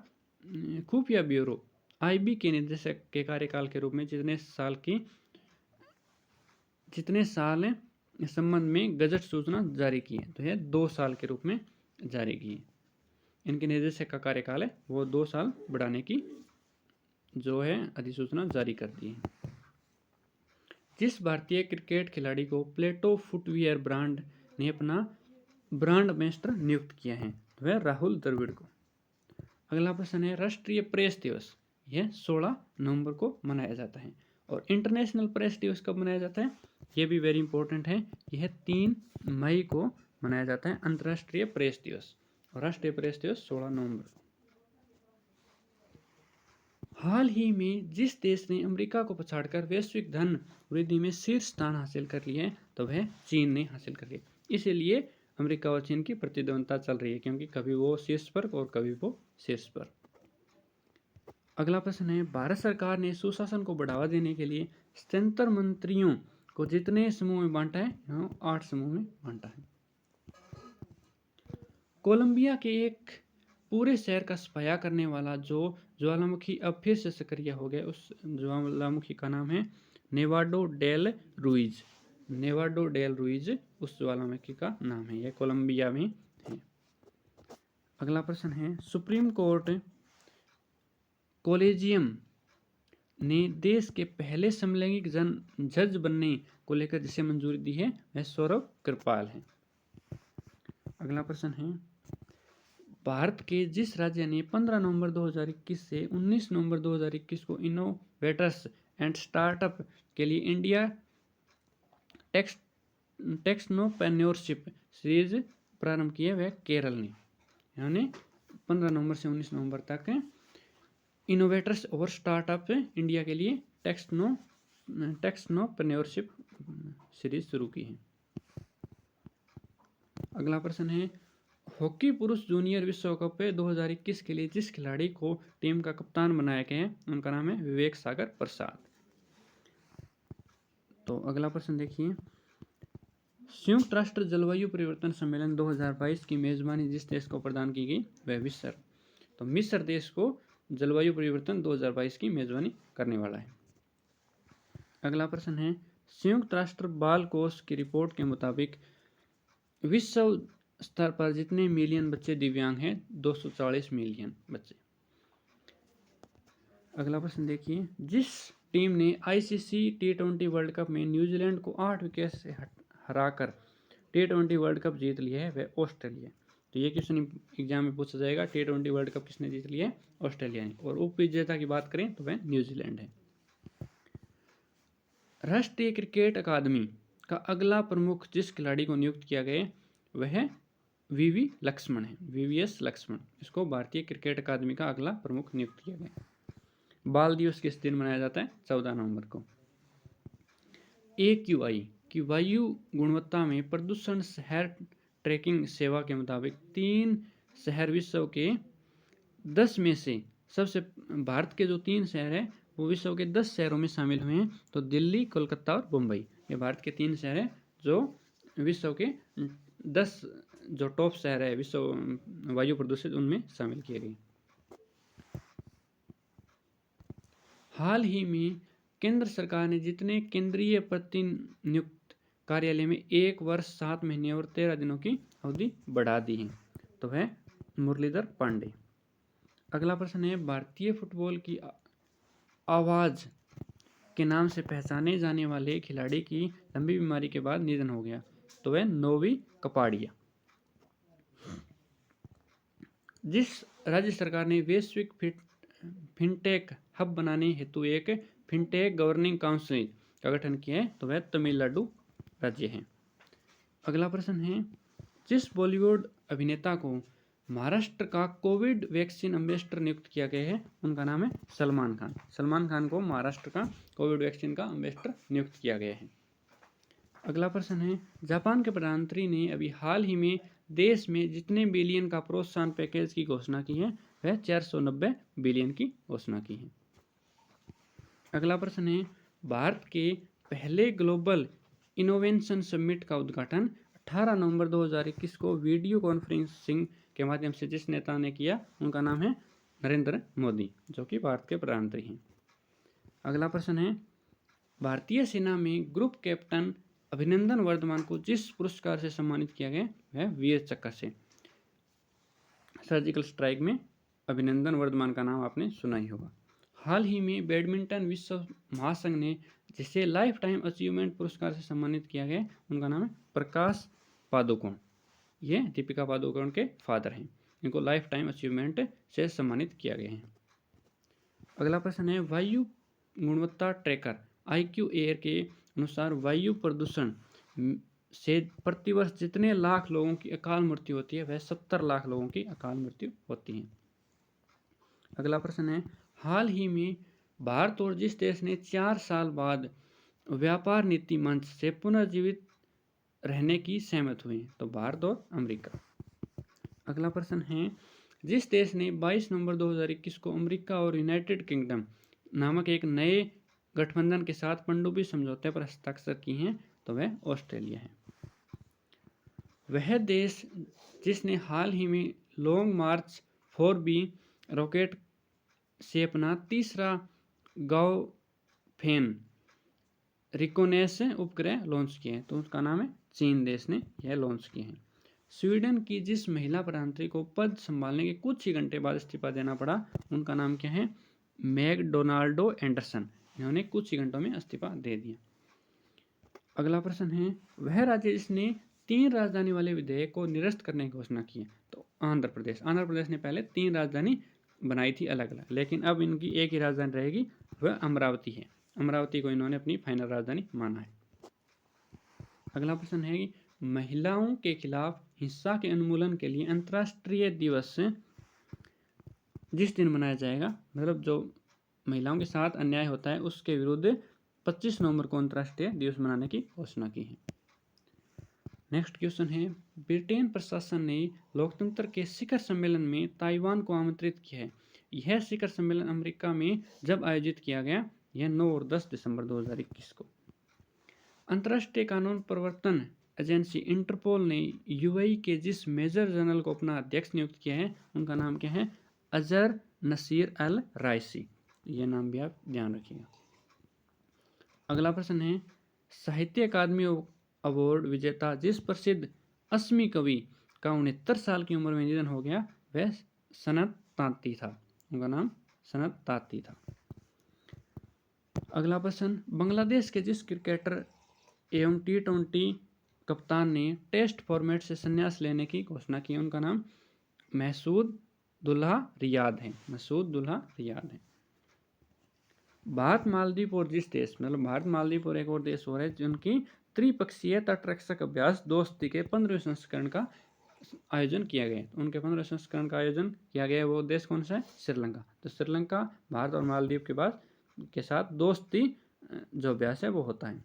खुफिया ब्यूरो आईबी के निदेशक के कार्यकाल के रूप में जितने साल इस संबंध में गजट सूचना जारी की है? तो यह 2 साल के रूप में जारी की है। इनके निदेशक का कार्यकाल है वो 2 साल बढ़ाने की जो है अधिसूचना जारी कर दी है। जिस भारतीय क्रिकेट खिलाड़ी को प्लेटो फुटवियर ब्रांड ने अपना ब्रांड एम्बेसडर नियुक्त किया है, वह राहुल द्रविड़ को। अगला प्रश्न है, राष्ट्रीय प्रेस दिवस यह 16 नवंबर को मनाया जाता है। और इंटरनेशनल प्रेस दिवस कब मनाया जाता है? यह भी वेरी इंपॉर्टेंट है। यह 3 मई को मनाया जाता है अंतर्राष्ट्रीय प्रेस दिवस, और राष्ट्रीय प्रेस दिवस 16 नवंबर को। हाल ही में जिस देश ने अमेरिका को पछाड़कर वैश्विक धन वृद्धि में शीर्ष स्थान हासिल कर लिया है, तो वह चीन ने हासिल कर लिया। इसीलिए अमेरिका और चीन की प्रतिद्वंदता चल रही है, क्योंकि कभी वो शीर्ष पर और कभी वो शीर्ष पर। अगला प्रश्न है, भारत सरकार ने सुशासन को बढ़ावा देने के लिए 77 मंत्रियों को जितने समूह में बांटा है? 8 समूह में बांटा है। कोलंबिया के एक पूरे शहर का सफाया करने वाला जो ज्वालामुखी अब फिर से सक्रिय हो गया, उस ज्वालामुखी का नाम है Nevado del Ruiz. Nevado del Ruiz उस ज्वालामुखी का नाम है, यह कोलंबिया में है। अगला प्रश्न है, सुप्रीम कोर्ट कोलेजियम ने देश के पहले समलैंगिक जज बनने को लेकर जिसे मंजूरी दी है वह सौरभ कृपाल है। अगला प्रश्न है, भारत के जिस राज्य ने 15 नवंबर 2021 से 19 नवंबर 2021 को इनोवेटर्स एंड स्टार्टअप के लिए इंडिया टेक्नोप्रेन्योरशिप सीरीज प्रारंभ की है वह केरल ने। यानी 15 नवंबर से 19 नवंबर तक इनोवेटर्स और स्टार्टअप इंडिया के लिए टेक्नोप्रेन्योरशिप सीरीज शुरू की है। अगला प्रश्न है, हॉकी पुरुष जूनियर विश्व कप 2021 के लिए जिस खिलाड़ी को टीम का कप्तान बनाया गया है उनका नाम है विवेक सागर प्रसाद। तो अगला प्रश्न देखिए, संयुक्त राष्ट्र जलवायु परिवर्तन सम्मेलन 2022 की मेजबानी जिस देश को प्रदान की गई वह मिस्र। तो मिस्र देश को जलवायु परिवर्तन 2022 की मेजबानी करने वाला है। अगला प्रश्न है, संयुक्त राष्ट्र बाल कोष की रिपोर्ट के मुताबिक विश्व स्तर पर जितने मिलियन बच्चे दिव्यांग हैं 240 मिलियन बच्चे। अगला प्रश्न देखिए, जिस टीम ने आईसीसी T20 वर्ल्ड कप में न्यूजीलैंड को 8 विकेट से हराकर T20 वर्ल्ड कप जीत लिया है वह ऑस्ट्रेलिया। तो ये क्वेश्चन एग्जाम में पूछा जाएगा, T20 वर्ल्ड कप किसने जीत लिया है? ऑस्ट्रेलिया ने। और उप विजेता की बात करें तो वह न्यूजीलैंड है। राष्ट्रीय क्रिकेट अकादमी का अगला प्रमुख जिस खिलाड़ी को नियुक्त किया गया वह वीवी लक्ष्मण है, वीवीएस लक्ष्मण। इसको भारतीय क्रिकेट अकादमी का अगला प्रमुख नियुक्त किया गया। बाल दिवस किस दिन मनाया जाता है? 14 नवंबर को। AQI की वायु गुणवत्ता में प्रदूषण शहर ट्रैकिंग सेवा के मुताबिक 3 शहर विश्व के 10 में से सबसे, भारत के जो 3 शहर है वो विश्व के 10 शहरों में शामिल हुए हैं। तो दिल्ली, कोलकाता और मुंबई, ये भारत के 3 शहर हैं जो विश्व के 10 जो टॉप शहर है विश्व वायु प्रदूषित उनमें शामिल किए गए। हाल ही में केंद्र सरकार ने जितने केंद्रीय प्रतिनियुक्त कार्यालय में 1 वर्ष 7 महीने और 13 दिनों की अवधि बढ़ा दी है तो वह मुरलीधर पांडे। अगला प्रश्न है, भारतीय फुटबॉल की आवाज के नाम से पहचाने जाने वाले खिलाड़ी की लंबी बीमारी के बाद निधन हो गया तो वह नोवी कपाड़िया। जिस राज्य सरकार ने वैश्विक फिनटेक हब बनाने हेतु एक फिनटेक गवर्निंग काउंसिल का गठन किया है तो वह तमिलनाडु राज्य है। अगला प्रश्न है, जिस बॉलीवुड अभिनेता को महाराष्ट्र का कोविड वैक्सीन एम्बेसडर नियुक्त किया गया है उनका नाम है सलमान खान। सलमान खान को महाराष्ट्र का कोविड वैक्सीन का एम्बेसडर नियुक्त किया गया है। अगला प्रश्न है, जापान के प्रधानमंत्री ने अभी हाल ही में देश में जितने बिलियन का प्रोत्साहन पैकेज की घोषणा की है वह 490 बिलियन की घोषणा की है। अगला प्रश्न है, भारत के पहले ग्लोबल इनोवेशन समिट का उद्घाटन 18 नवंबर 2021 को वीडियो कॉन्फ्रेंसिंग के माध्यम से जिस नेता ने किया उनका नाम है नरेंद्र मोदी, जो कि भारत के प्रधानमंत्री हैं। अगला प्रश्न है, भारतीय सेना में ग्रुप कैप्टन अभिनंदन वर्धमान को जिस पुरस्कार से सम्मानित किया गया वह वीर चक्र से। सर्जिकल स्ट्राइक में अभिनंदन वर्धमान का नाम आपने सुना ही होगा। हाल ही में बैडमिंटन विश्व महासंघ ने जिसे लाइफ टाइम अचीवमेंट पुरस्कार से सम्मानित किया गया उनका नाम है प्रकाश पादुकोण। ये दीपिका पादुकोण के फादर हैं, इनको लाइफ टाइम अचीवमेंट से सम्मानित किया गया है। अगला प्रश्न है, वायु गुणवत्ता ट्रैकर IQ एयर के अनुसार वायु प्रदूषण से प्रतिवर्ष जितने लाख लोगों की अकाल मृत्यु होती है वह 70 लाख लोगों की अकाल मृत्यु होती है। अगला प्रश्न है, हाल ही में भारत और जिस देश ने 4 साल बाद व्यापार नीति मंच से पुनर्जीवित रहने की सहमत हुए तो भारत और अमेरिका। अगला प्रश्न है, जिस देश ने 22 नवंबर 2021 को अमेरिका और यूनाइटेड किंगडम नामक एक नए गठबंधन के साथ पनडुब्बी समझौते पर हस्ताक्षर किए हैं तो वह ऑस्ट्रेलिया है। वह देश जिसने हाल ही में लॉन्ग मार्च 4B रॉकेट से अपना तीसरा गाओफेन रिकोनेस उपग्रह लॉन्च किए हैं तो उसका नाम है चीन देश ने यह लॉन्च किए हैं। स्वीडन की जिस महिला प्रधानमंत्री को पद संभालने के कुछ ही घंटे बाद इस्तीफा देना पड़ा उनका नाम क्या है? मैकडोनाल्डो एंडरसन, इन्होंने कुछ ही घंटों में इस्तीफा दे दिया। अगला प्रश्न है, वह राज्य जिसने 3 राजधानी वाले विधेयक को निरस्त करने की घोषणा की है? तो आंध्र प्रदेश। आंध्र प्रदेश ने पहले 3 राजधानी बनाई थी अलग अलग, लेकिन अब इनकी एक ही राजधानी रहेगी, वह अमरावती है। अमरावती को इन्होंने अपनी फाइनल राजधानी माना है। अगला प्रश्न है कि महिलाओं के खिलाफ हिंसा के उन्मूलन के लिए अंतर्राष्ट्रीय दिवस जिस दिन मनाया जाएगा, मतलब जो महिलाओं के साथ अन्याय होता है उसके विरुद्ध 25 नवंबर को अंतर्राष्ट्रीय दिवस मनाने की घोषणा की है। नेक्स्ट क्वेश्चन है, ब्रिटेन प्रशासन ने लोकतंत्र के शिखर सम्मेलन में ताइवान को आमंत्रित किया है। यह शिखर सम्मेलन अमेरिका में जब आयोजित किया गया, यह 9 और 10 दिसंबर 2021 को। अंतर्राष्ट्रीय कानून प्रवर्तन एजेंसी इंटरपोल ने यूएई के जिस मेजर जनरल को अपना अध्यक्ष नियुक्त किया है, उनका नाम क्या है? अजहर नसीर अल राइसी। यह नाम भी आप ध्यान रखिएगा। अगला प्रश्न है, साहित्य अकादमी अवार्ड विजेता जिस प्रसिद्ध असमी कवि का 69 साल की उम्र में निधन हो गया, वह सनत तांती था। उनका नाम सनत तांती था। अगला प्रश्न, बांग्लादेश के जिस क्रिकेटर एवं T20 कप्तान ने टेस्ट फॉर्मेट से संन्यास लेने की घोषणा की, उनका नाम महसूदुल्लाह रियाद है। महसूदुल्लाह रियाद है। भारत मालदीव और जिस देश, मतलब भारत मालदीव और एक और देश हो रहा है जिनकी त्रिपक्षीय तटरक्षक अभ्यास दोस्ती के 15वें संस्करण का आयोजन किया गया, उनके 15वें संस्करण का आयोजन किया गया, वो देश कौन सा है? श्रीलंका। तो श्रीलंका भारत और मालदीव के बाद के साथ दोस्ती जो अभ्यास है वो होता है।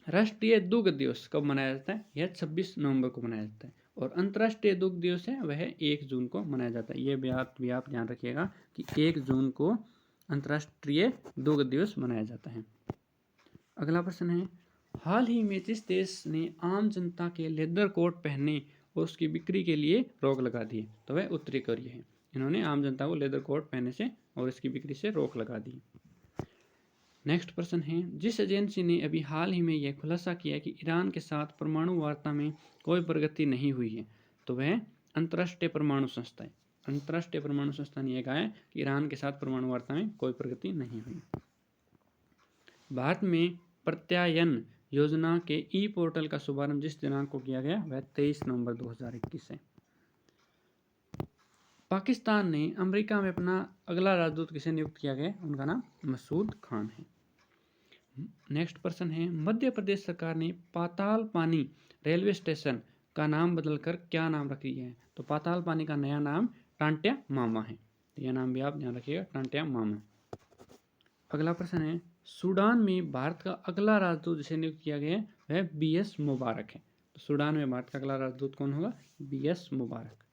राष्ट्रीय दुग्ध दिवस कब मनाया जाता है? यह 26 नवंबर को मनाया जाता है। और अंतर्राष्ट्रीय दुग्ध दिवस है वह 1 जून को मनाया जाता है। ये भी आप ध्यान रखिएगा कि 1 जून को अंतर्राष्ट्रीय दुग्ध दिवस मनाया जाता है। अगला प्रश्न है, हाल ही में जिस देश ने आम जनता के लेदर कोट पहनने और उसकी बिक्री के लिए रोक लगा दी, तो वह उत्तरी कोरिया है। इन्होंने आम जनता को लेदर कोट पहनने से और इसकी बिक्री से रोक लगा दी। नेक्स्ट प्रश्न है, जिस एजेंसी ने अभी हाल ही में यह खुलासा किया कि ईरान के साथ परमाणु वार्ता में कोई प्रगति नहीं हुई है, तो वह अंतर्राष्ट्रीय परमाणु संस्था है। अंतर्राष्ट्रीय परमाणु संस्था ने यह कहा है कि ईरान के साथ परमाणु वार्ता में कोई प्रगति नहीं हुई। भारत में प्रत्यायन योजना के ई पोर्टल का शुभारंभ जिस दिनांक को किया गया, वह 23 नवंबर 2021 है। पाकिस्तान ने अमेरिका में अपना अगला राजदूत किसे नियुक्त किया गया? उनका नाम मसूद खान है। नेक्स्ट प्रश्न है, मध्य प्रदेश सरकार ने पाताल पानी रेलवे स्टेशन का नाम बदलकर क्या नाम रख दिया है? तो पाताल पानी का नया नाम टांट्या मामा है। यह नाम भी आप ध्यान रखिएगा, टांट्या मामा। अगला प्रश्न है, सूडान में भारत का अगला राजदूत जिसे नियुक्त किया गया है वह BS मुबारक है। तो सूडान में भारत का अगला राजदूत कौन होगा? BS मुबारक।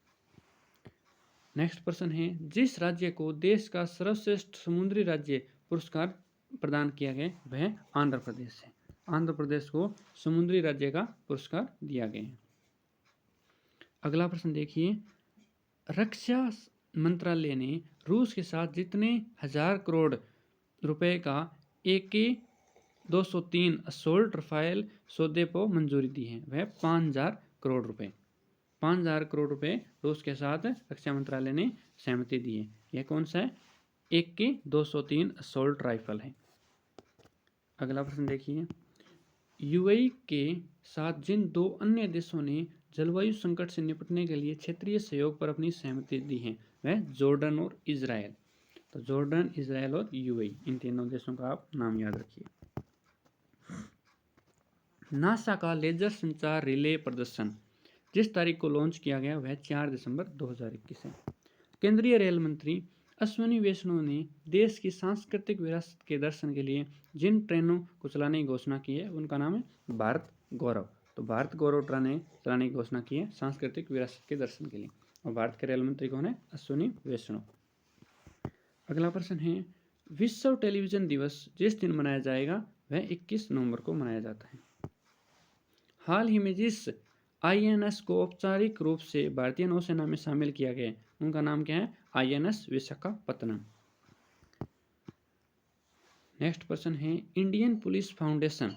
नेक्स्ट प्रश्न है, जिस राज्य को देश का सर्वश्रेष्ठ समुद्री राज्य पुरस्कार प्रदान किया गया वह आंध्र प्रदेश है। आंध्र प्रदेश को समुद्री राज्य का पुरस्कार दिया गया है। अगला प्रश्न देखिए, रक्षा मंत्रालय ने रूस के साथ जितने 1000 करोड़ रुपए का AK-203 असोल्ट राफेल सौदे को मंजूरी दी है, वह 5000 करोड़ रुपए। 5000 करोड़ रुपए रूस के साथ रक्षा मंत्रालय ने सहमति दी है। यह कौन सा है? AK-203 असोल्ट राइफल है। अगला प्रश्न देखिए, यूएई के साथ जिन 2 अन्य देशों ने जलवायु संकट से निपटने के लिए क्षेत्रीय सहयोग पर अपनी सहमति दी है, वह जॉर्डन और इजराइल। तो जॉर्डन, इजराइल और यूएई, इन तीनों देशों का आप नाम याद रखिए। नासा का लेजर संचार रिले प्रदर्शन जिस तारीख को लॉन्च किया गया वह 4 दिसंबर 2021 है। केंद्रीय रेल मंत्री अश्विनी वैष्णव ने देश की सांस्कृतिक विरासत के दर्शन के लिए जिन ट्रेनों को चलाने की घोषणा की है उनका नाम है भारत गौरव। तो भारत गौरव ट्रेनें चलाने की घोषणा की है सांस्कृतिक विरासत के दर्शन के लिए। और भारत के रेल मंत्री कौन है? अश्विनी वैष्णव। अगला प्रश्न है, विश्व टेलीविजन दिवस जिस दिन मनाया जाएगा वह 21 नवंबर को मनाया जाता है। हाल ही में जिस INS को औपचारिक रूप से भारतीय नौसेना में शामिल किया गया उनका नाम क्या है? INS विशाखापत्तनम। नेक्स्ट प्रश्न है, इंडियन पुलिस फाउंडेशन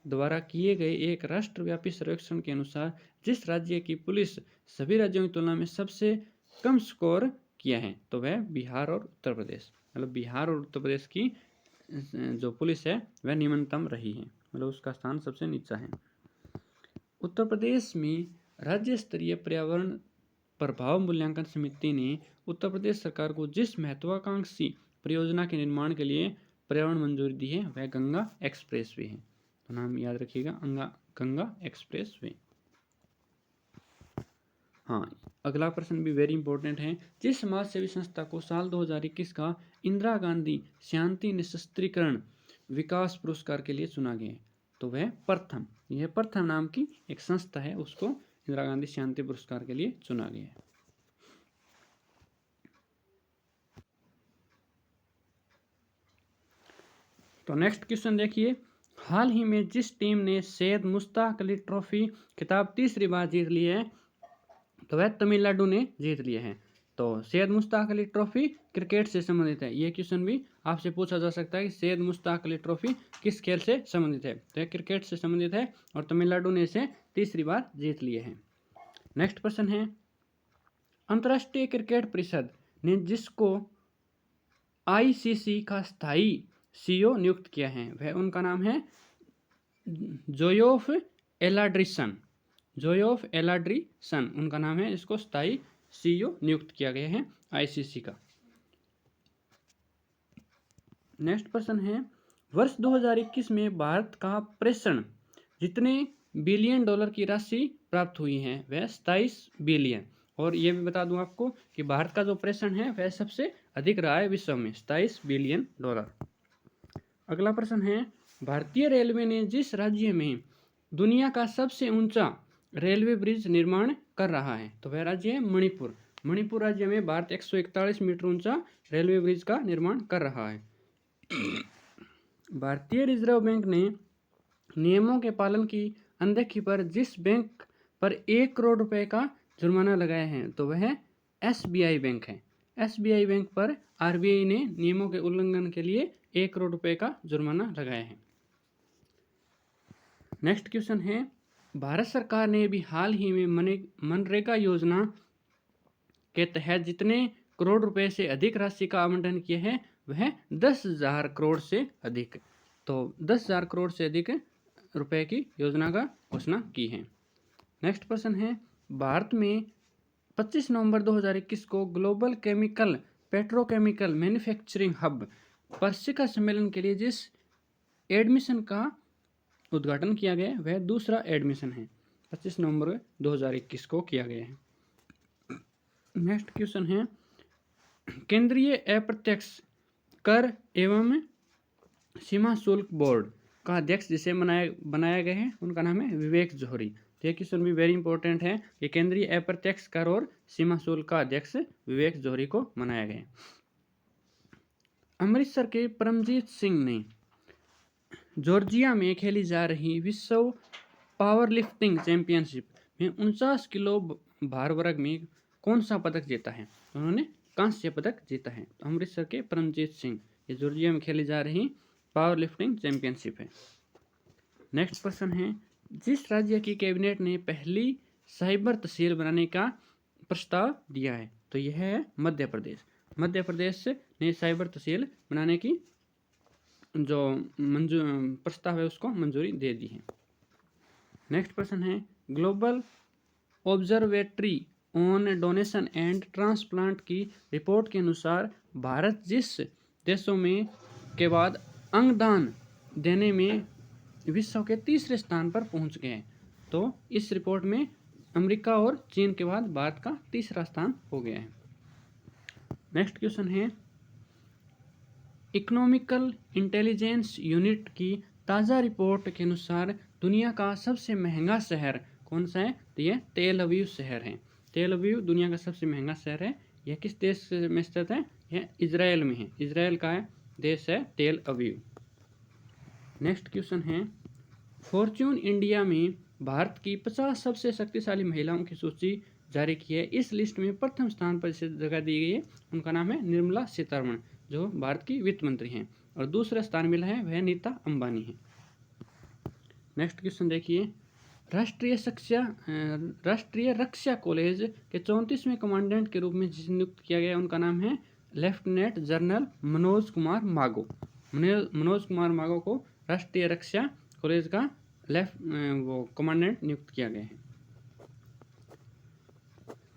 द्वारा किए गए एक राष्ट्रव्यापी सर्वेक्षण के अनुसार जिस राज्य की पुलिस सभी राज्यों की तुलना में सबसे कम स्कोर किया है? तो वह बिहार और उत्तर प्रदेश, मतलब बिहार और उत्तर प्रदेश की जो पुलिस है वह निम्नतम रही है, मतलब उसका स्थान सबसे नीचा है। उत्तर प्रदेश में राज्य स्तरीय पर्यावरण प्रभाव मूल्यांकन समिति ने उत्तर प्रदेश सरकार को जिस महत्वाकांक्षी परियोजना के निर्माण के लिए पर्यावरण मंजूरी दी है वह गंगा एक्सप्रेसवे है। तो नाम याद रखिएगा, गंगा एक्सप्रेसवे। हाँ, अगला प्रश्न भी वेरी इंपॉर्टेंट है। जिस समाज सेवी संस्था को साल 2021 का इंदिरा गांधी शांति निशस्त्रीकरण विकास पुरस्कार के लिए चुना गया है? तो वह प्रथम, यह प्रथम नाम की एक संस्था है, उसको इंदिरा गांधी शांति पुरस्कार के लिए चुना गया है। तो नेक्स्ट क्वेश्चन देखिए, हाल ही में जिस टीम ने सैयद मुश्ताक अली ट्रॉफी खिताब तीसरी बार जीत लिया है तो वह तमिलनाडु ने जीत लिया है। तो सैयद मुश्ताक अली ट्रॉफी क्रिकेट से संबंधित है। यह क्वेश्चन भी आपसे पूछा जा सकता है कि सैयद मुश्ताक अली ट्रॉफी किस खेल से संबंधित है? तो यह क्रिकेट से संबंधित है और तमिलनाडु ने इसे तीसरी बार जीत लिए हैं। नेक्स्ट प्रश्न है, अंतर्राष्ट्रीय क्रिकेट परिषद ने जिसको आईसीसी का स्थायी सीईओ नियुक्त किया है वह उनका नाम है जोयोफ एलाड्रिसन। जोयोफ एलाड्रिसन उनका नाम है, इसको स्थायी सीईओ नियुक्त किया गया है आईसीसी का। नेक्स्ट प्रश्न है, वर्ष 2021 में भारत का प्रेषण जितने बिलियन डॉलर की राशि प्राप्त हुई है वह 27 बिलियन। और ये भी बता दूं आपको कि भारत का जो प्रेषण है वह सबसे अधिक रहा है विश्व में, 27 बिलियन डॉलर। अगला प्रश्न है, भारतीय रेलवे ने जिस राज्य में दुनिया का सबसे ऊंचा रेलवे ब्रिज निर्माण कर रहा है तो वह राज्य है मणिपुर। मणिपुर राज्य में भारत 141 मीटर ऊंचा रेलवे ब्रिज का निर्माण कर रहा है। भारतीय रिजर्व बैंक ने नियमों के पालन की अनदेखी पर जिस बैंक पर 1 करोड़ रुपए का जुर्माना लगाया है तो वह एसबीआई बैंक है। एसबीआई बैंक पर आरबीआई ने नियमों के उल्लंघन के लिए 1 करोड़ रुपए का जुर्माना लगाया है। नेक्स्ट क्वेश्चन है, भारत सरकार ने भी हाल ही में मनरेगा योजना के तहत जितने करोड़ रुपए से अधिक राशि का आवंटन किया है वह 10,000 करोड़ से अधिक। तो 10,000 करोड़ से अधिक रुपए की योजना का घोषणा की है। नेक्स्ट प्रश्न है, भारत में 25 नवंबर 2021 को global chemical petrochemical manufacturing hub पर शिखर सम्मेलन के लिए जिस एडमिशन का उद्घाटन किया गया वह दूसरा एडमिशन है, 25 नवंबर 2021 को किया गया है। नेक्स्ट क्वेश्चन है, केंद्रीय अप्रत्यक्ष कर एवं सीमा शुल्क बोर्ड का अध्यक्ष जिसे बनाया गया है उनका नाम है विवेक जौहरी। तो यह क्वेश्चन भी वेरी इंपॉर्टेंट है कि केंद्रीय अप्रत्यक्ष कर और सीमा शुल्क का अध्यक्ष विवेक जौहरी को बनाया गया। अमृतसर के परमजीत सिंह ने जॉर्जिया में खेली जा रही विश्व पावर लिफ्टिंग चैंपियनशिप में 49 किलो भार वर्ग में कौन सा पदक जीता है? उन्होंने कांस्य पदक जीता है। अमृतसर के परमजीत सिंह, ये जॉर्जिया में खेली जा रही पावर लिफ्टिंग चैंपियनशिप है। नेक्स्ट प्रश्न है, जिस राज्य की कैबिनेट ने पहली साइबर तहसील बनाने का प्रस्ताव दिया है तो यह है मध्य प्रदेश। मध्य प्रदेश ने साइबर तहसील बनाने की जो प्रस्ताव है उसको मंजूरी दे दी है। नेक्स्ट प्रश्न है, global observatory on donation and transplant की रिपोर्ट के अनुसार भारत जिस देशों में के बाद अंगदान देने में विश्व के तीसरे स्थान पर पहुंच गए हैं। तो इस रिपोर्ट में अमेरिका और चीन के बाद भारत का तीसरा स्थान हो गया है। नेक्स्ट क्वेश्चन है, इकोनॉमिकल इंटेलिजेंस यूनिट की ताज़ा रिपोर्ट के अनुसार दुनिया का सबसे महंगा शहर कौन सा है? तो यह तेल अवीव शहर है। तेल अवीव दुनिया का सबसे महंगा शहर है। यह किस देश में स्थित है? यह इजराइल में है। इजराइल का देश है तेल अवीव। नेक्स्ट क्वेश्चन है, फॉर्च्यून इंडिया में भारत की 50 सबसे शक्तिशाली महिलाओं की सूची जारी की है। इस लिस्ट में प्रथम स्थान पर जिसे जगह दी गई है उनका नाम है निर्मला सीतारमण जो भारत की वित्त मंत्री हैं, और दूसरा स्थान मिला है वह नीता अंबानी है। नेक्स्ट क्वेश्चन देखिए, राष्ट्रीय रक्षा कॉलेज के 34वें कमांडेंट के रूप में जिसे नियुक्त किया गया उनका नाम है लेफ्टिनेंट जनरल मनोज कुमार मागो। मनोज कुमार मागो को राष्ट्रीय रक्षा कॉलेज का कमांडेंट नियुक्त किया गया है।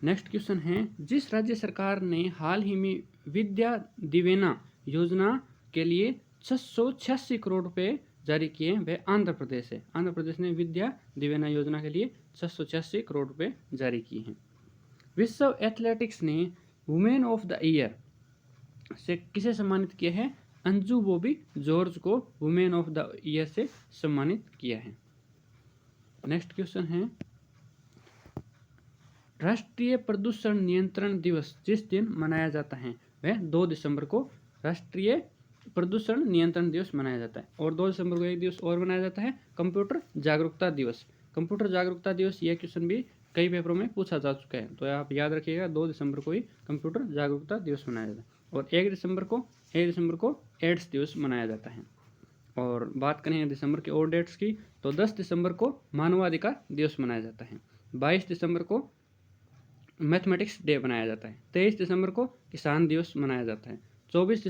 नेक्स्ट क्वेश्चन है, जिस राज्य सरकार ने हाल ही में विद्या दिवेना योजना के लिए 686 करोड़ रुपए जारी किए हैं वह आंध्र प्रदेश है। आंध्र प्रदेश ने विद्या दिवेना योजना के लिए 686 करोड़ रुपए जारी किए हैं। विश्व एथलेटिक्स ने वुमेन ऑफ द ईयर से किसे सम्मानित किया है? अंजू बॉबी जॉर्ज को वुमेन ऑफ द ईयर से सम्मानित किया है। नेक्स्ट क्वेश्चन है, राष्ट्रीय प्रदूषण नियंत्रण दिवस जिस दिन मनाया जाता है वह 2 दिसंबर को राष्ट्रीय प्रदूषण नियंत्रण दिवस मनाया जाता है। और 2 दिसंबर को एक दिवस और मनाया जाता है कंप्यूटर जागरूकता दिवस। कंप्यूटर जागरूकता दिवस यह क्वेश्चन भी कई पेपरों में पूछा जा चुका है, तो आप याद रखिएगा 2 दिसंबर को ही कंप्यूटर जागरूकता दिवस मनाया जाता है। और 1 दिसंबर को एड्स दिवस मनाया जाता है। और बात करें दिसंबर के और डेट्स की तो 10 दिसंबर को मानवाधिकार दिवस मनाया जाता है। 22 दिसंबर को मैथमेटिक्स डे मनाया जाता है। 23 दिसंबर को किसान दिवस मनाया जाता है। 25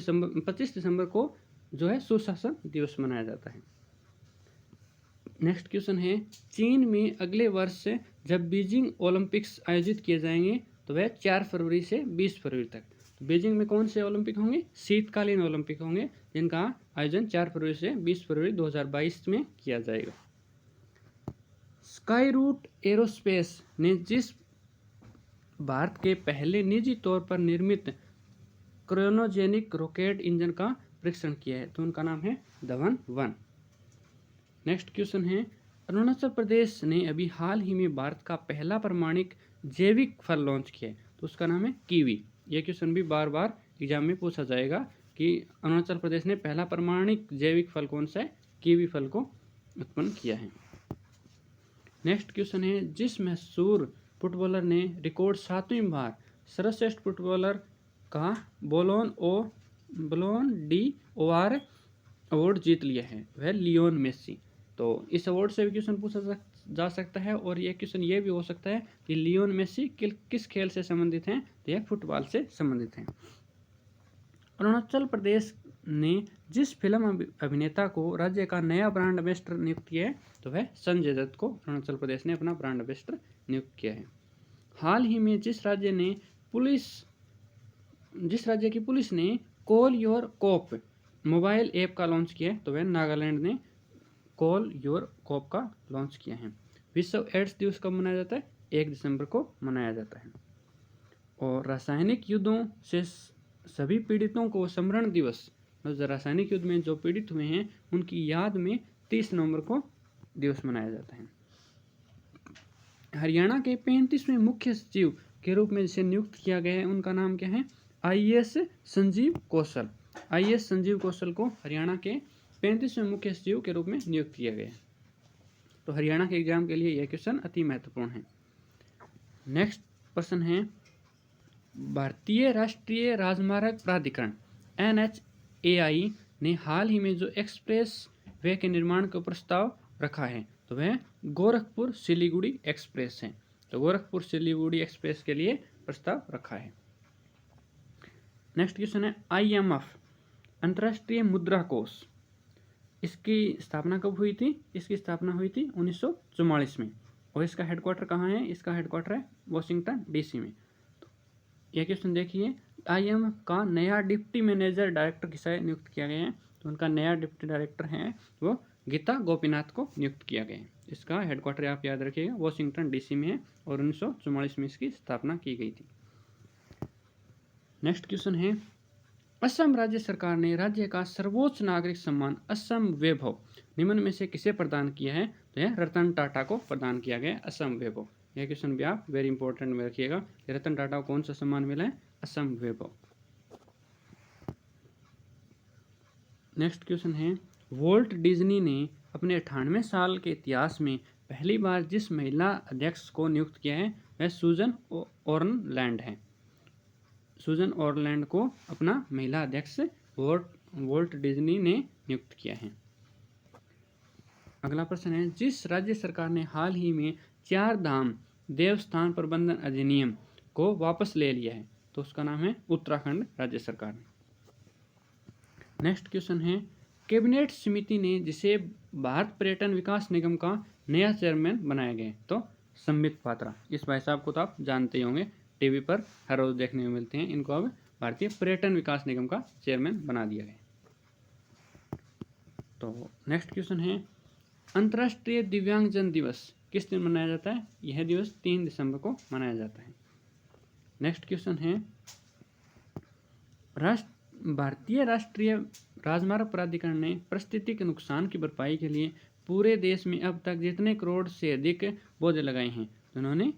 दिसंबर को जो है सुशासन दिवस मनाया जाता है। नेक्स्ट क्वेश्चन है, चीन में अगले वर्ष से जब बीजिंग ओलंपिक्स आयोजित किए जाएंगे तो वह 4 फरवरी से 20 फरवरी तक। तो बीजिंग में कौन से ओलंपिक होंगे? शीतकालीन ओलंपिक होंगे, जिनका आयोजन 4 फरवरी से 20 फरवरी 2022 में किया जाएगा। स्काई रूट एरोस्पेस ने जिस भारत के पहले निजी तौर पर निर्मित क्रायोजेनिक रॉकेट इंजन का परीक्षण किया है तो उनका नाम है धवन 1। नेक्स्ट क्वेश्चन है, अरुणाचल प्रदेश ने अभी हाल ही में भारत का पहला प्रमाणिक जैविक फल लॉन्च किया है तो उसका नाम है कीवी। यह क्वेश्चन भी बार बार एग्जाम में पूछा जाएगा कि अरुणाचल प्रदेश ने पहला प्रमाणिक जैविक फल कौन सा है? कीवी फल को उत्पन्न किया है। नेक्स्ट क्वेश्चन है, जिस मशहूर फुटबॉलर ने रिकॉर्ड 7वीं बार सर्वश्रेष्ठ फुटबॉलर का बलोन डीओर अवार्ड जीत लिया है वह लियोन मेसी। तो इस अवार्ड से भी क्वेश्चन पूछा जा सकता है और यह क्वेश्चन ये भी हो सकता है कि लियोन मेसी किस खेल से संबंधित हैं? तो यह फुटबॉल से संबंधित हैं। अरुणाचल प्रदेश ने जिस फिल्म अभिनेता को राज्य का नया ब्रांड एम्बेसडर नियुक्त किया है तो वह संजय दत्त को अरुणाचल प्रदेश ने अपना ब्रांड एम्बेसडर नियुक्त किया है। हाल ही में जिस राज्य की पुलिस ने call your cop mobile app का लॉन्च किया है तो वह नागालैंड ने कॉल योर कॉप का लॉन्च किया है। विश्व एड्स दिवस कब मनाया जाता है? 1 दिसंबर को मनाया जाता है। और रासायनिक युद्धों से सभी पीड़ितों को स्मरण दिवस, रासायनिक युद्ध में जो पीड़ित हुए हैं उनकी याद में 30 नवंबर को दिवस मनाया जाता है। हरियाणा के 35वें मुख्य सचिव के रूप में जिसे नियुक्त किया गया है उनका नाम क्या है? आईएएस संजीव कौशल। आईएएस संजीव कौशल को हरियाणा के 35वें मुख्य सचिव के रूप में नियुक्त किया गया है। तो हरियाणा के एग्जाम के लिए यह क्वेश्चन अति महत्वपूर्ण है। नेक्स्ट प्रश्न है, भारतीय राष्ट्रीय राजमार्ग प्राधिकरण NHAI ने हाल ही में जो एक्सप्रेस वे के निर्माण का प्रस्ताव रखा है तो वह गोरखपुर सिलीगुड़ी एक्सप्रेस है। तो गोरखपुर सिलीगुड़ी एक्सप्रेस के लिए प्रस्ताव रखा है। नेक्स्ट क्वेश्चन है, IMF अंतर्राष्ट्रीय मुद्रा कोष, इसकी स्थापना कब हुई थी? इसकी स्थापना हुई थी 1944 में। और इसका हेडक्वार्टर कहाँ है? इसका हेडक्वार्टर है वाशिंगटन DC में। तो यह क्वेश्चन देखिए, IMF का नया डिप्टी मैनेजर डायरेक्टर किसे नियुक्त किया गया है? तो उनका नया डिप्टी डायरेक्टर है वो गीता गोपीनाथ को नियुक्त किया गया है। इसका हेडक्वार्टर आप याद रखिएगा वाशिंगटन DC में है और 1944 में इसकी स्थापना की गई थी। नेक्स्ट क्वेश्चन है, असम राज्य सरकार ने राज्य का सर्वोच्च नागरिक सम्मान असम वैभव निम्न में से किसे प्रदान किया है? तो यह रतन टाटा को प्रदान किया गया असम वैभव। यह क्वेश्चन भी आप वेरी इंपॉर्टेंट में रखिएगा कि रतन टाटा को कौन सा सम्मान मिला है? असम वैभव। नेक्स्ट क्वेश्चन है, वॉल्ट डिज्नी ने अपने 98 साल के इतिहास में पहली बार जिस महिला अध्यक्ष को नियुक्त किया है वह सूजन ऑर्लैंड है। सूजन ऑर्लैंड को अपना महिला अध्यक्ष वॉल्ट डिज्नी ने नियुक्त किया है। अगला प्रश्न है, जिस राज्य सरकार ने हाल ही में 4 धाम देवस्थान प्रबंधन अधिनियम को वापस ले लिया है, तो उसका नाम है उत्तराखंड राज्य सरकार ने। नेक्स्ट क्वेश्चन है, कैबिनेट समिति ने जिसे भारत पर्यटन विकास निगम का नया चेयरमैन बनाया गया, तो संबित पात्रा। इस भाई साहब को तो आप जानते ही होंगे, टीवी पर हर रोज देखने में मिलते हैं। इनको अब भारतीय पर्यटन विकास निगम का चेयरमैन बना दिया गया। तो नेक्स्ट क्वेश्चन है, अंतर्राष्ट्रीय दिव्यांगजन दिवस किस दिन मनाया जाता है? यह दिवस 3 दिसंबर को मनाया जाता है। नेक्स्ट क्वेश्चन है, भारतीय राष्ट्रीय राजमार्ग प्राधिकरण ने पारिस्थितिक नुकसान की भरपाई के लिए पूरे देश में अब तक जितने करोड़ से अधिक पौधे लगाए हैं? तो उन्होंने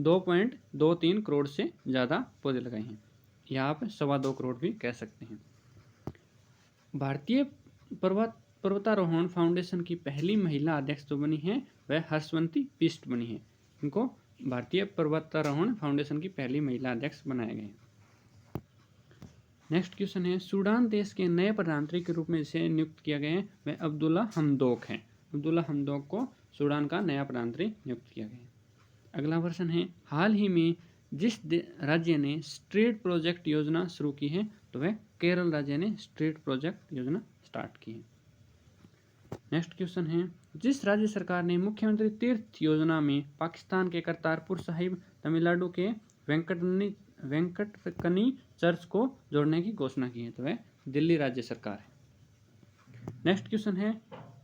2.23 करोड़ से ज़्यादा पौधे लगाए हैं, या आप 2.25 करोड़ भी कह सकते हैं। भारतीय पर्वतारोहण फाउंडेशन की पहली महिला अध्यक्ष जो बनी है वह हर्षवंती बिष्ट बनी है। इनको भारतीय पर्वतारोहण फाउंडेशन की पहली महिला अध्यक्ष बनाया गया है। नेक्स्ट क्वेश्चन है, सूडान देश के नए प्रधानमंत्री के रूप में जिसे नियुक्त किया गया है वह अब्दुल्ला हमदोक है। अब्दुल्ला हमदोक को सूडान का नया प्रधानमंत्री नियुक्त किया गया है। अगला प्रश्न है, हाल ही में जिस राज्य ने स्ट्रीट प्रोजेक्ट योजना शुरू की है, तो वह केरल राज्य ने स्ट्रीट प्रोजेक्ट योजना स्टार्ट की है। नेक्स्ट क्वेश्चन है, जिस राज्य सरकार ने मुख्यमंत्री तीर्थ योजना में पाकिस्तान के करतारपुर साहिब, तमिलनाडु के वेंकटकनी चर्च को जोड़ने की घोषणा की है, तो वह दिल्ली राज्य सरकार है। नेक्स्ट क्वेश्चन है,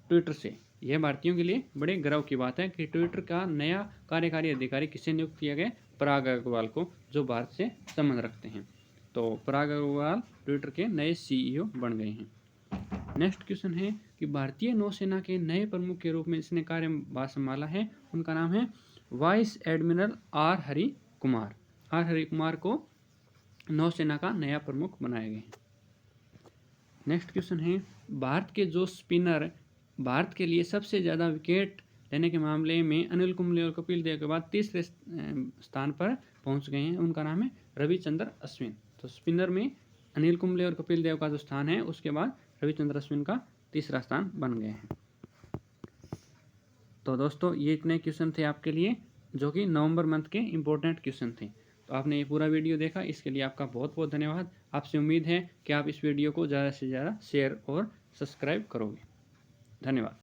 ट्विटर से, यह भारतीयों के लिए बड़े गर्व की बात है कि ट्विटर का नया कार्यकारी अधिकारी किसे नियुक्त किया गया? पराग अग्रवाल को, जो भारत से संबंध रखते हैं। तो पराग अग्रवाल ट्विटर के नए सीईओ बन गए हैं। नेक्स्ट क्वेश्चन है कि भारतीय नौसेना के नए प्रमुख के रूप में जिसने कार्यभार संभाला है उनका नाम है vice admiral R Hari Kumar. R Hari Kumar को नौसेना का नया प्रमुख बनाया गया है। नेक्स्ट क्वेश्चन है, भारत के जो स्पिनर भारत के लिए सबसे ज़्यादा विकेट लेने के मामले में अनिल कुंबले और कपिल देव के बाद तीसरे स्थान पर पहुंच गए हैं, उनका नाम है रविचंद्र अश्विन। तो स्पिनर में अनिल कुंबले और कपिल देव का जो स्थान है उसके बाद रविचंद्र अश्विन का तीसरा स्थान बन गए हैं। तो दोस्तों ये इतने क्वेश्चन थे आपके लिए, जो कि नवंबर मंथ के इम्पोर्टेंट क्वेश्चन थे। तो आपने ये पूरा वीडियो देखा, इसके लिए आपका बहुत बहुत धन्यवाद। आपसे उम्मीद है कि आप इस वीडियो को ज़्यादा से ज़्यादा शेयर और सब्सक्राइब करोगे। धन्यवाद।